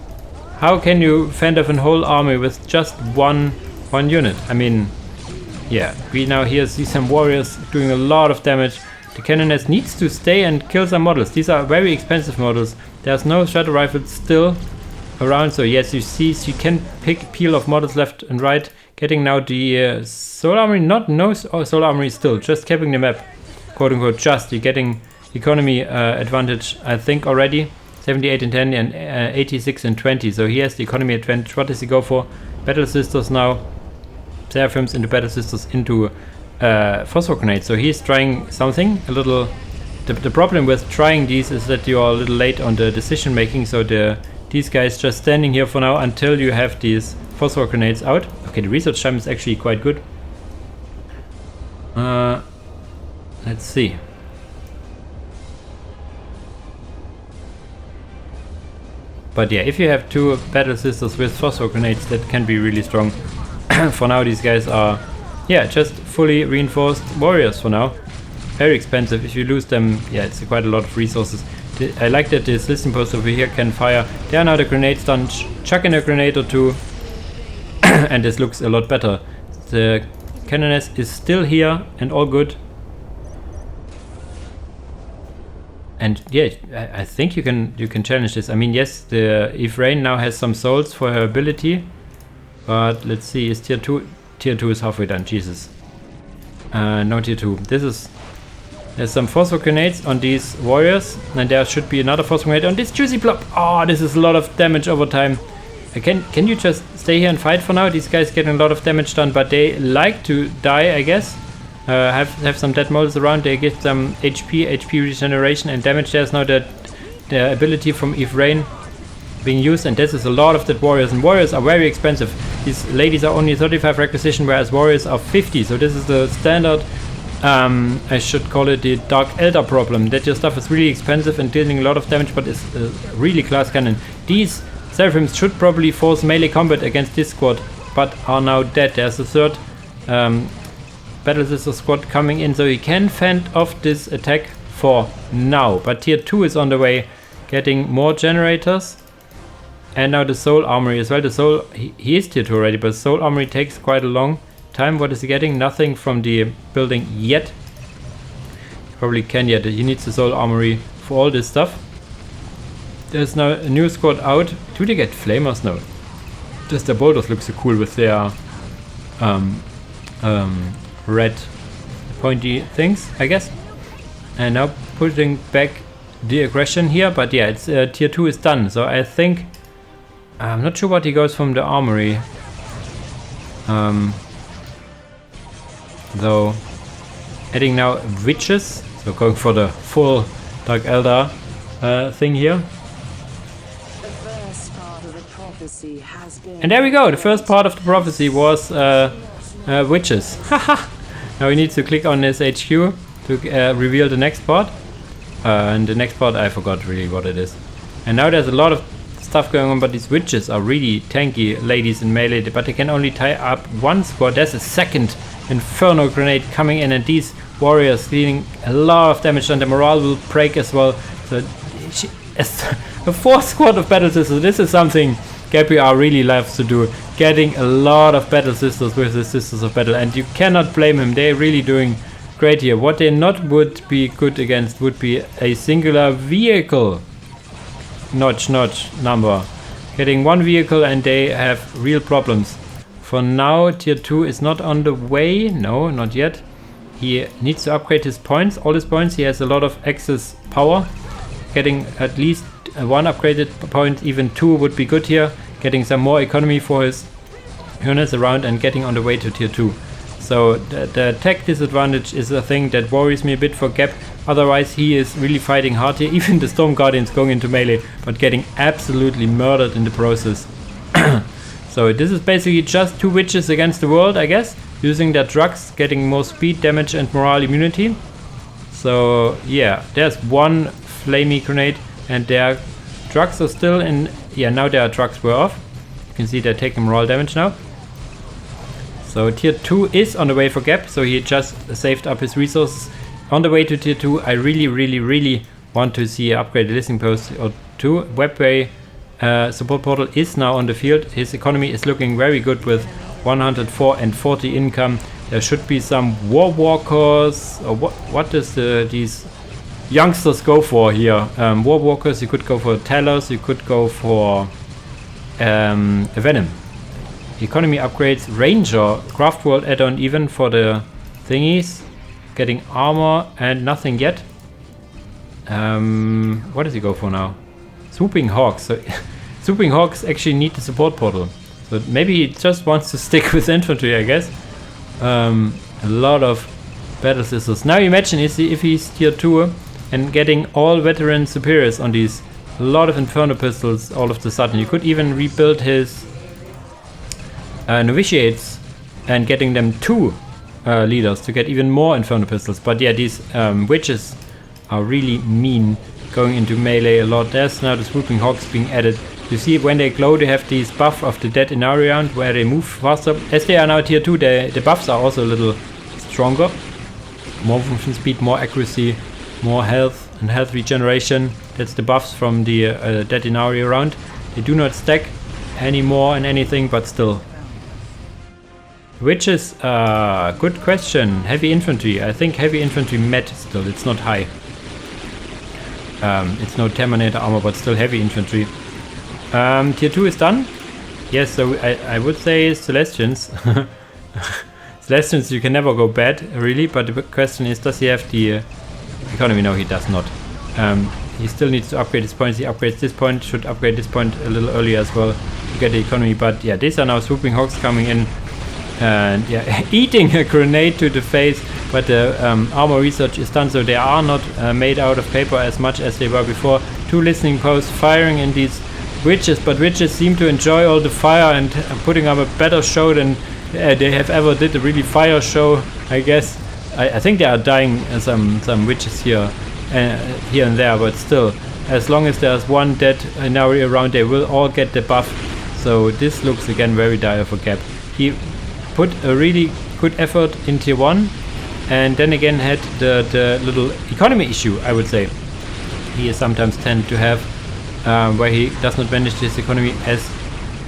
can you fend off a whole army with just one unit? I mean, yeah, we now here see some warriors doing a lot of damage. The Canoness needs to stay and kill some models. These are very expensive models. There's no shadow rifles still around, so yes, you see, so you can peel off models left and right. Getting now the soul armory, soul armory still, just capping the map, quote unquote. Just you're getting economy advantage, I think already. 78 and 10 and 86 and 20. So he has the economy advantage. What does he go for? Battle Sisters now. Seraphims into Battle Sisters into Phosphor Grenades. So he's trying something a little. The problem with trying these is that you are a little late on the decision making. So these guys just standing here for now until you have these Phosphor Grenades out. Okay, the research time is actually quite good. Let's see. But yeah, if you have 2 Battle Sisters with Phosphor Grenades, that can be really strong. For now, these guys are, yeah, just fully reinforced warriors for now. Very expensive. If you lose them, yeah, it's quite a lot of resources. I like that this listening post over here can fire. There are now the grenades done. Chuck in a grenade or 2. And this looks a lot better. The Canoness is still here and all good. And yeah, I think you can challenge this. I mean, yes, the Ravine now has some souls for her ability, but let's see, is tier 2? Tier 2 is halfway done. Jesus. No tier 2. There's some phosphor grenades on these warriors, and there should be another phosphor grenade on this juicy plop. Oh, this is a lot of damage over time. Can you just stay here and fight for now? These guys getting a lot of damage done, but they like to die, I guess. Have some dead models around. They get some HP regeneration and damage. There's now the ability from Ravine being used, and this is a lot of dead warriors, and warriors are very expensive. These ladies are only 35 requisition, whereas warriors are 50. So this is the standard, I should call it the Dark Eldar problem, that your stuff is really expensive and dealing a lot of damage, but it's really class cannon. These Seraphims should probably force melee combat against this squad, but are now dead. There's a 3rd Battle Sister squad coming in, so he can fend off this attack for now. But tier 2 is on the way, getting more generators. And now the soul armory as well. The soul, he is tier 2 already, but soul armory takes quite a long time. What is he getting? Nothing from the building yet. Probably can yet. He needs the soul armory for all this stuff. There's now a new squad out. Do they get flamers? No. Just the boulders look so cool with their red pointy things, I guess. And now putting back the aggression here, but yeah, it's tier 2 is done. So I think I'm not sure what he goes from the armory. Though adding now witches, so going for the full Dark Eldar thing here. The first part of the prophecy has been. And there we go. The first part of the prophecy was witches. Haha. Now we need to click on this HQ to reveal the next part. And the next part I forgot really what it is. And now there's a lot of stuff going on, but these witches are really tanky ladies in melee, but they can only tie up one squad. There's a second Inferno grenade coming in, and these warriors dealing a lot of damage, and the morale will break as well. So a fourth squad of battle sisters. This is something GabPR really loves to do, getting a lot of battle sisters with the Sisters of Battle, and you cannot blame him. They're really doing great here. What they not would be good against would be a singular vehicle. Notch number. Getting one vehicle and they have real problems. For now, tier 2 is not on the way. No, not yet. He needs to upgrade his points. All his points. He has a lot of excess power. Getting at least one upgraded point, even 2 would be good here. Getting some more economy for his units around and getting on the way to tier 2. So the tech disadvantage is a thing that worries me a bit for Gab. Otherwise he is really fighting hard here. Even the Storm Guardians going into melee, but getting absolutely murdered in the process. So this is basically just 2 witches against the world, I guess. Using their drugs, getting more speed, damage and morale immunity. So yeah, there's one flamey grenade and their drugs are still in. Yeah, now their drugs were off. You can see they're taking morale damage now. So tier 2 is on the way for Gab, so he just saved up his resources. On the way to tier 2, I really want to see an upgraded listening post or 2. Webway support portal is now on the field. His economy is looking very good with 104 and 40 income. There should be some war walkers, or what does these youngsters go for here? War walkers, you could go for Talos, you could go for a Venom. Economy upgrades, Ranger, Craft World add-on even for the thingies. Getting armor and nothing yet. What does he go for now? Swooping Hawks. So Swooping Hawks actually need the support portal. So maybe he just wants to stick with infantry, I guess. A lot of battle sisters. Now imagine if he's tier 2 and getting all veteran superiors on these. A lot of Inferno pistols all of a sudden. You could even rebuild his novitiates and getting them 2 leaders to get even more Inferno pistols. But yeah, these witches are really mean, going into melee a lot. There's now the Swooping Hawks being added. You see when they glow they have these buff of the dead Ynnari around where they move faster. As they are now tier 2, the buffs are also a little stronger. More movement speed, more accuracy, more health and health regeneration. That's the buffs from the dead Ynnari around. They do not stack anymore and anything, but still. Which is good question. Heavy infantry. I think heavy infantry met still. It's not high. It's no Terminator armor, but still heavy infantry. Tier 2 is done. Yes, so I would say Celestians. Celestians, you can never go bad, really. But the question is, does he have the economy? No, he does not. He still needs to upgrade his points. He upgrades this point. Should upgrade this point a little earlier as well to get the economy. But yeah, these are now Swooping Hawks coming in. And yeah, eating a grenade to the face, but the armor research is done, so they are not made out of paper as much as they were before. 2 listening posts firing in these witches, but witches seem to enjoy all the fire and putting up a better show than they have ever did. A really fire show, I guess. I think they are dying some witches here and there, but still, as long as there's one dead Ynnari around, they will all get the buff. So this looks again very dire for Gab. He put a really good effort in tier 1 and then again had the little economy issue, I would say. He sometimes tend to have where he does not manage his economy as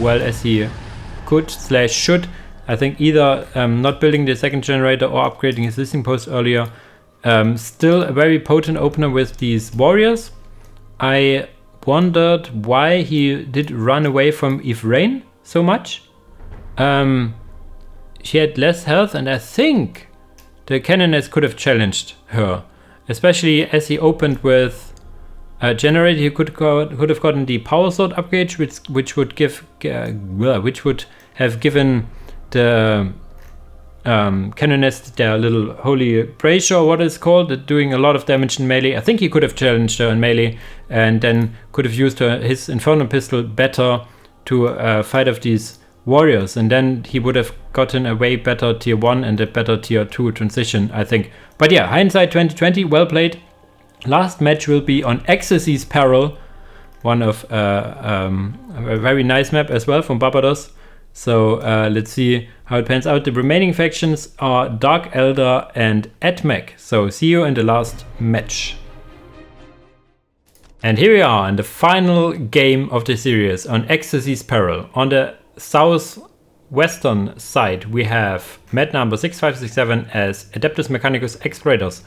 well as he could / should. I think either not building the second generator or upgrading his listening post earlier. Still a very potent opener with these warriors. I wondered why he did run away from Ravine so much. She had less health, and I think the Canoness could have challenged her, especially as he opened with a generator. He could have gotten the power sword upgrade, which would have given the Canoness their little holy brazier, or what it's called, doing a lot of damage in melee. I think he could have challenged her in melee, and then could have used his Inferno pistol better to fight off these warriors, and then he would have gotten a way better tier 1 and a better tier 2 transition, I think. But yeah, hindsight 2020, well played. Last match will be on Ecstasy's Peril, one of a very nice map as well from Barbados. So let's see how it pans out. The remaining factions are Dark Eldar and AdMech. So see you in the last match. And here we are in the final game of the series on Ecstasy's Peril. On the southwestern side we have Met number 6567 as Adeptus, Mechanicus, Explorators.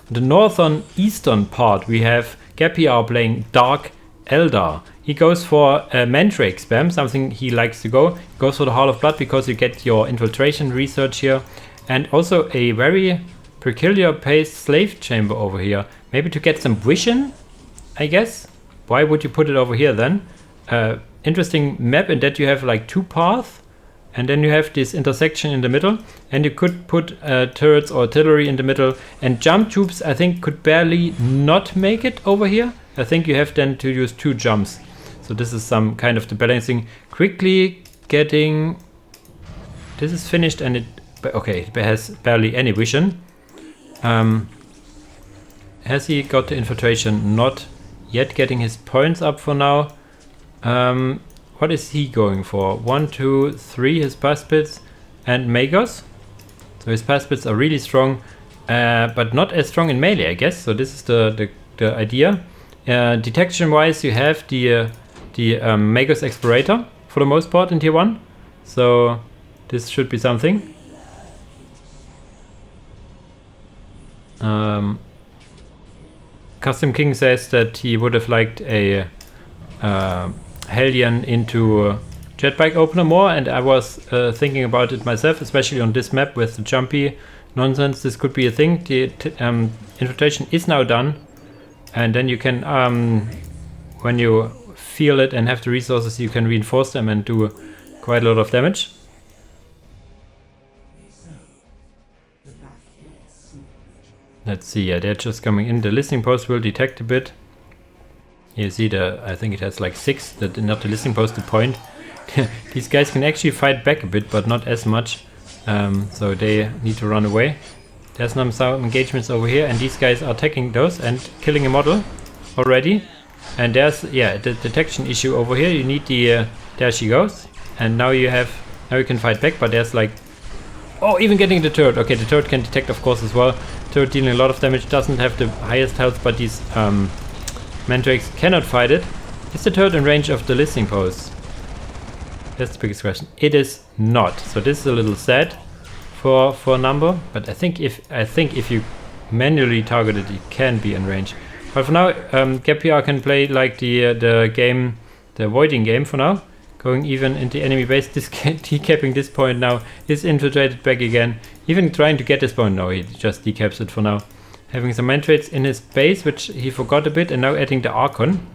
On the northern eastern part we have GabPR playing Dark Eldar. He goes for a Mandrake spam, something he likes to go. He goes for the Hall of Blood because you get your infiltration research here. And also a very peculiar paced slave chamber over here. Maybe to get some vision, I guess. Why would you put it over here then? Interesting map in that you have like two paths. And then you have this intersection in the middle. And you could put turrets or artillery in the middle. And jump troops, I think, could barely not make it over here. I think you have then to use 2 jumps. So this is some kind of the balancing. Quickly getting... This is finished and it... Okay, it has barely any vision. Has he got the infiltration? Not yet, getting his points up for now. What is he going for? 1, 2, 3, his pass bits and Magos. So his pass bits are really strong, but not as strong in melee, I guess. So this is the idea. Detection wise, you have the Magos Explorator for the most part in tier 1. So this should be something. Custom King says that he would have liked a Hellion into Jetbike opener more, and I was thinking about it myself, especially on this map with the jumpy nonsense. This could be a thing. The infiltration is now done, and then you can, when you feel it and have the resources, you can reinforce them and do quite a lot of damage. Let's see, yeah, they're just coming in. The listening post will detect a bit. You see I think it has like 6, not the listening post, the point. These guys can actually fight back a bit, but not as much. So they need to run away. There's some engagements over here, and these guys are attacking those and killing a model already. And there's, yeah, the detection issue over here. You need the, there she goes. And now you can fight back, but there's like, oh, even getting the turret. Okay, the turret can detect, of course, as well. Turret dealing a lot of damage, doesn't have the highest health, but these Mandrakes cannot fight it. Is the turret in range of the listening post? That's the biggest question. It is not. So this is a little sad for Number, but I think if you manually target it, it can be in range. But for now, GabPR can play like the game, the avoiding game for now. Going even into enemy base, decapping this point now, is infiltrated back again. Even trying to get this point, no, he just decaps it for now. Having some mantrates in his base, which he forgot a bit, and now adding the Archon.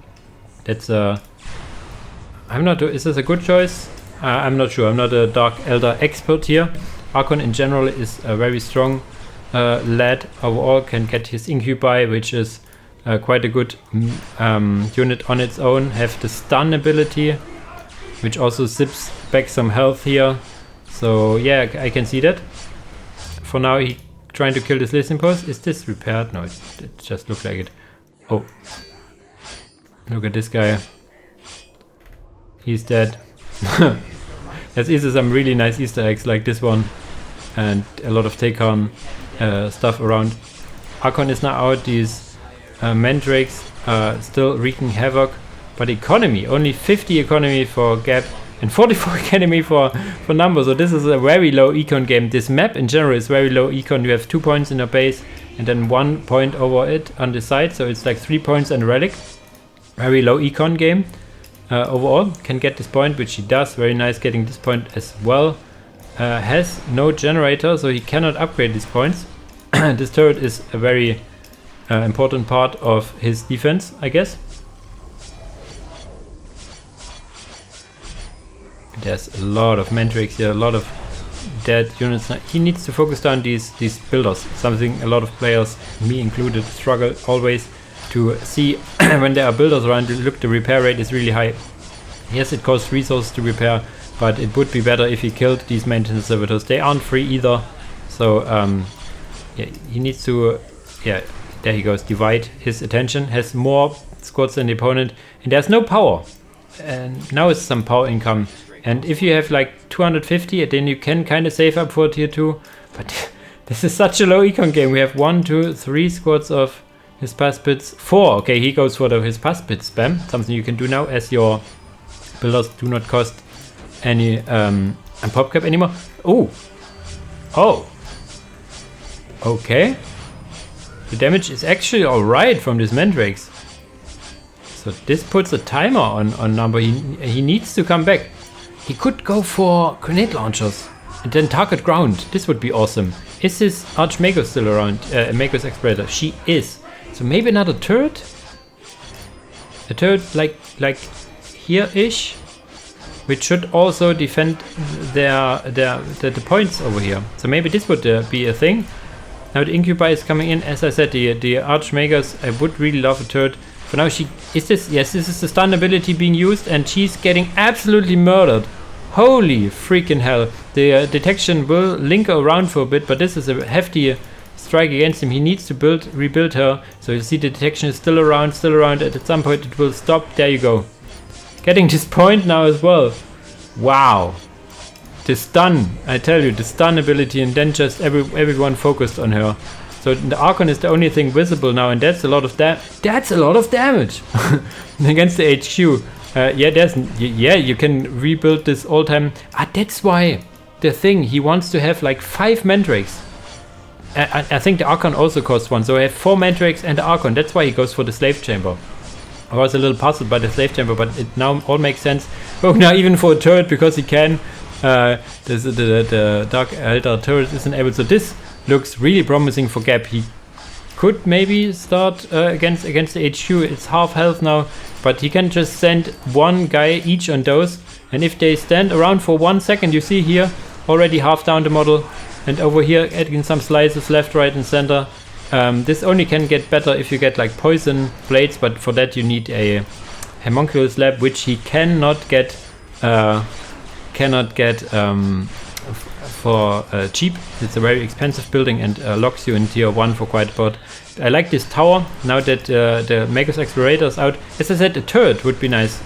That's I'm not, is this a good choice? I'm not sure, I'm not a Dark Eldar expert here. Archon in general is a very strong lad overall, can get his Incubi, which is quite a good unit on its own. Have the stun ability, which also zips back some health here. So yeah, I can see that. For now, he trying to kill this listening post. Is this repaired? No, it just looks like it. Oh, look at this guy. He's dead. There's either some really nice Easter eggs like this one, and a lot of take-on stuff around. Archon is now out. These Mandrakes still wreaking havoc. But economy, only 50 economy for Gab. and 44 academy for Number. So this is a very low econ game. This map in general is very low econ. You have 2 points in your base and then 1 point over it on the side. So it's like 3 points and relic. Very low econ game. Overall, can get this point, which he does. Very nice getting this point as well. Has no generator, so he cannot upgrade these points. This turret is a very important part of his defense, I guess. There's a lot of Mandrake here, a lot of dead units. He needs to focus down these builders, something a lot of players, me included, struggle always to see when there are builders around. Look, the repair rate is really high. Yes, it costs resources to repair, but it would be better if he killed these maintenance servitors. They aren't free either, so yeah, he needs to, yeah, there he goes, divide his attention. Has more squads than the opponent, and there's no power. And now it's some power income. And if you have like 250, then you can kind of save up for tier 2. But this is such a low econ game. We have 1, 2, 3 squads of his pass bits. 4. Okay, he goes for his pass bit spam. Something you can do now as your builders do not cost any pop cap anymore. Oh. Oh. Okay. The damage is actually alright from these Mandrakes. So this puts a timer on Number. He needs to come back. He could go for grenade launchers and then target ground. This would be awesome. Is this Archmagus still around? Magus Explorator. She is. So maybe another turret? A turret like here-ish? Which should also defend the points over here. So maybe this would be a thing. Now the Incubi is coming in. As I said, the Archmagus, I would really love a turret. For now, this is the stun ability being used, and she's getting absolutely murdered. Holy freaking hell. The detection will linger around for a bit, but this is a hefty strike against him. He needs to rebuild her. So you see the detection is still around, and at some point it will stop. There you go. Getting this point now as well. Wow. The stun, I tell you, the stun ability, and then just everyone focused on her. So the Archon is the only thing visible now, and that's a lot of damage against the HQ. You can rebuild this all time. That's why the thing, he wants to have like 5 Mandrakes. I think the Archon also costs 1, so I have 4 Mandrakes and the Archon. That's why he goes for the Slave Chamber. I was a little puzzled by the Slave Chamber, but it now all makes sense. Oh, now even for a turret, because he can. The Dark Eldar turret isn't able. So this looks really promising for Gab. He could maybe start against the HQ. It's half health now, but he can just send 1 guy each on those. And if they stand around for 1 second, you see here already half down the model, and over here adding some slices left, right, and center. This only can get better if you get like poison blades, but for that you need a homunculus lab, which he cannot get for cheap. It's a very expensive building and locks you in tier 1 for quite a bit. I like this tower now that the Magus Explorator is out. As I said, a turret would be nice,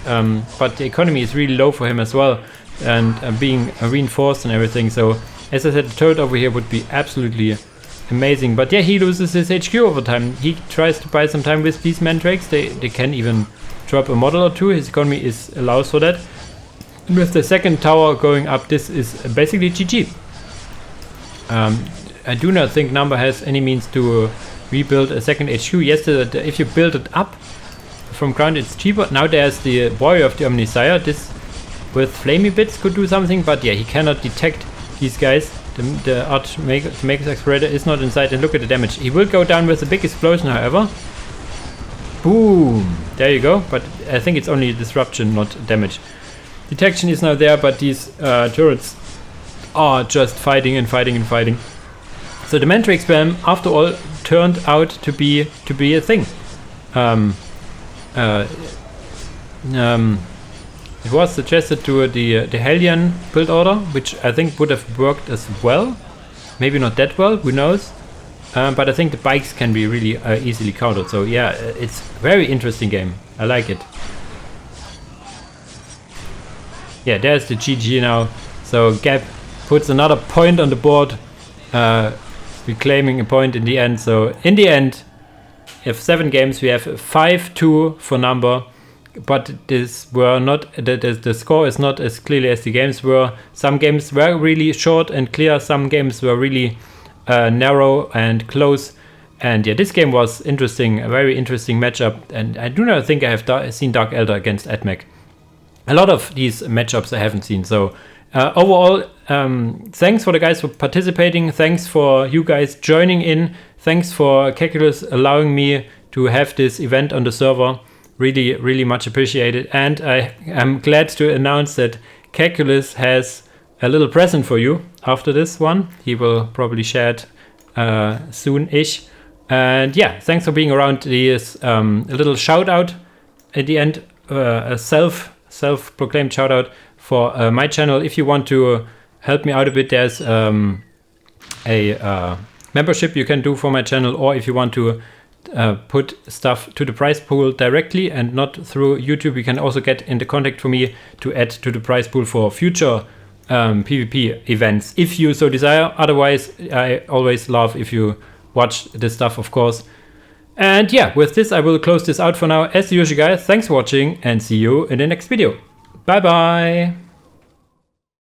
but the economy is really low for him as well, and being reinforced and everything. So as I said, the turret over here would be absolutely amazing. But yeah, he loses his HQ over time. He tries to buy some time with these Mandrakes. They can even drop a model or 2. His economy allows for that. And with the second tower going up, this is basically GG. I do not think Number has any means to rebuild a second HQ. Yes, if you build it up from ground, it's cheaper. Now there's the Warrior of the Omnisire. This with flamey bits could do something, but yeah, he cannot detect these guys. The Magus Explorator is not inside, and look at the damage. He will go down with a big explosion, however. Boom! There you go, but I think it's only disruption, not damage. Detection is now there, but these turrets are just fighting and fighting and fighting. So the Mandrake spam, after all, turned out to be a thing. It was suggested to the Hellion build order, which I think would have worked as well. Maybe not that well, who knows? But I think the bikes can be really easily countered. So yeah, it's a very interesting game. I like it. Yeah, there's the GG now. So Gab puts another point on the board, reclaiming a point in the end. So in the end, we have 7 games. We have 5-2 for Number. but this were not the score is not as clearly as the games were. Some games were really short and clear, some games were really narrow and close. And yeah, this game was interesting, a very interesting matchup, and I do not think I have seen Dark Eldar against AdMech. A lot of these matchups I haven't seen. So overall, thanks for the guys for participating. Thanks for you guys joining in. Thanks for Calculus allowing me to have this event on the server. Really, really much appreciated. And I am glad to announce that Calculus has a little present for you after this one. He will probably share it soon-ish. And yeah, thanks for being around. This a little shout out at the end, a self-proclaimed shout out for my channel. If you want to help me out a bit, there's a membership you can do for my channel, or if you want to put stuff to the prize pool directly and not through YouTube, you can also get into contact for me to add to the prize pool for future PvP events if you so desire. Otherwise, I always love if you watch this stuff, of course. And yeah, with this I will close this out for now. As usual, guys, thanks for watching and see you in the next video. Bye bye.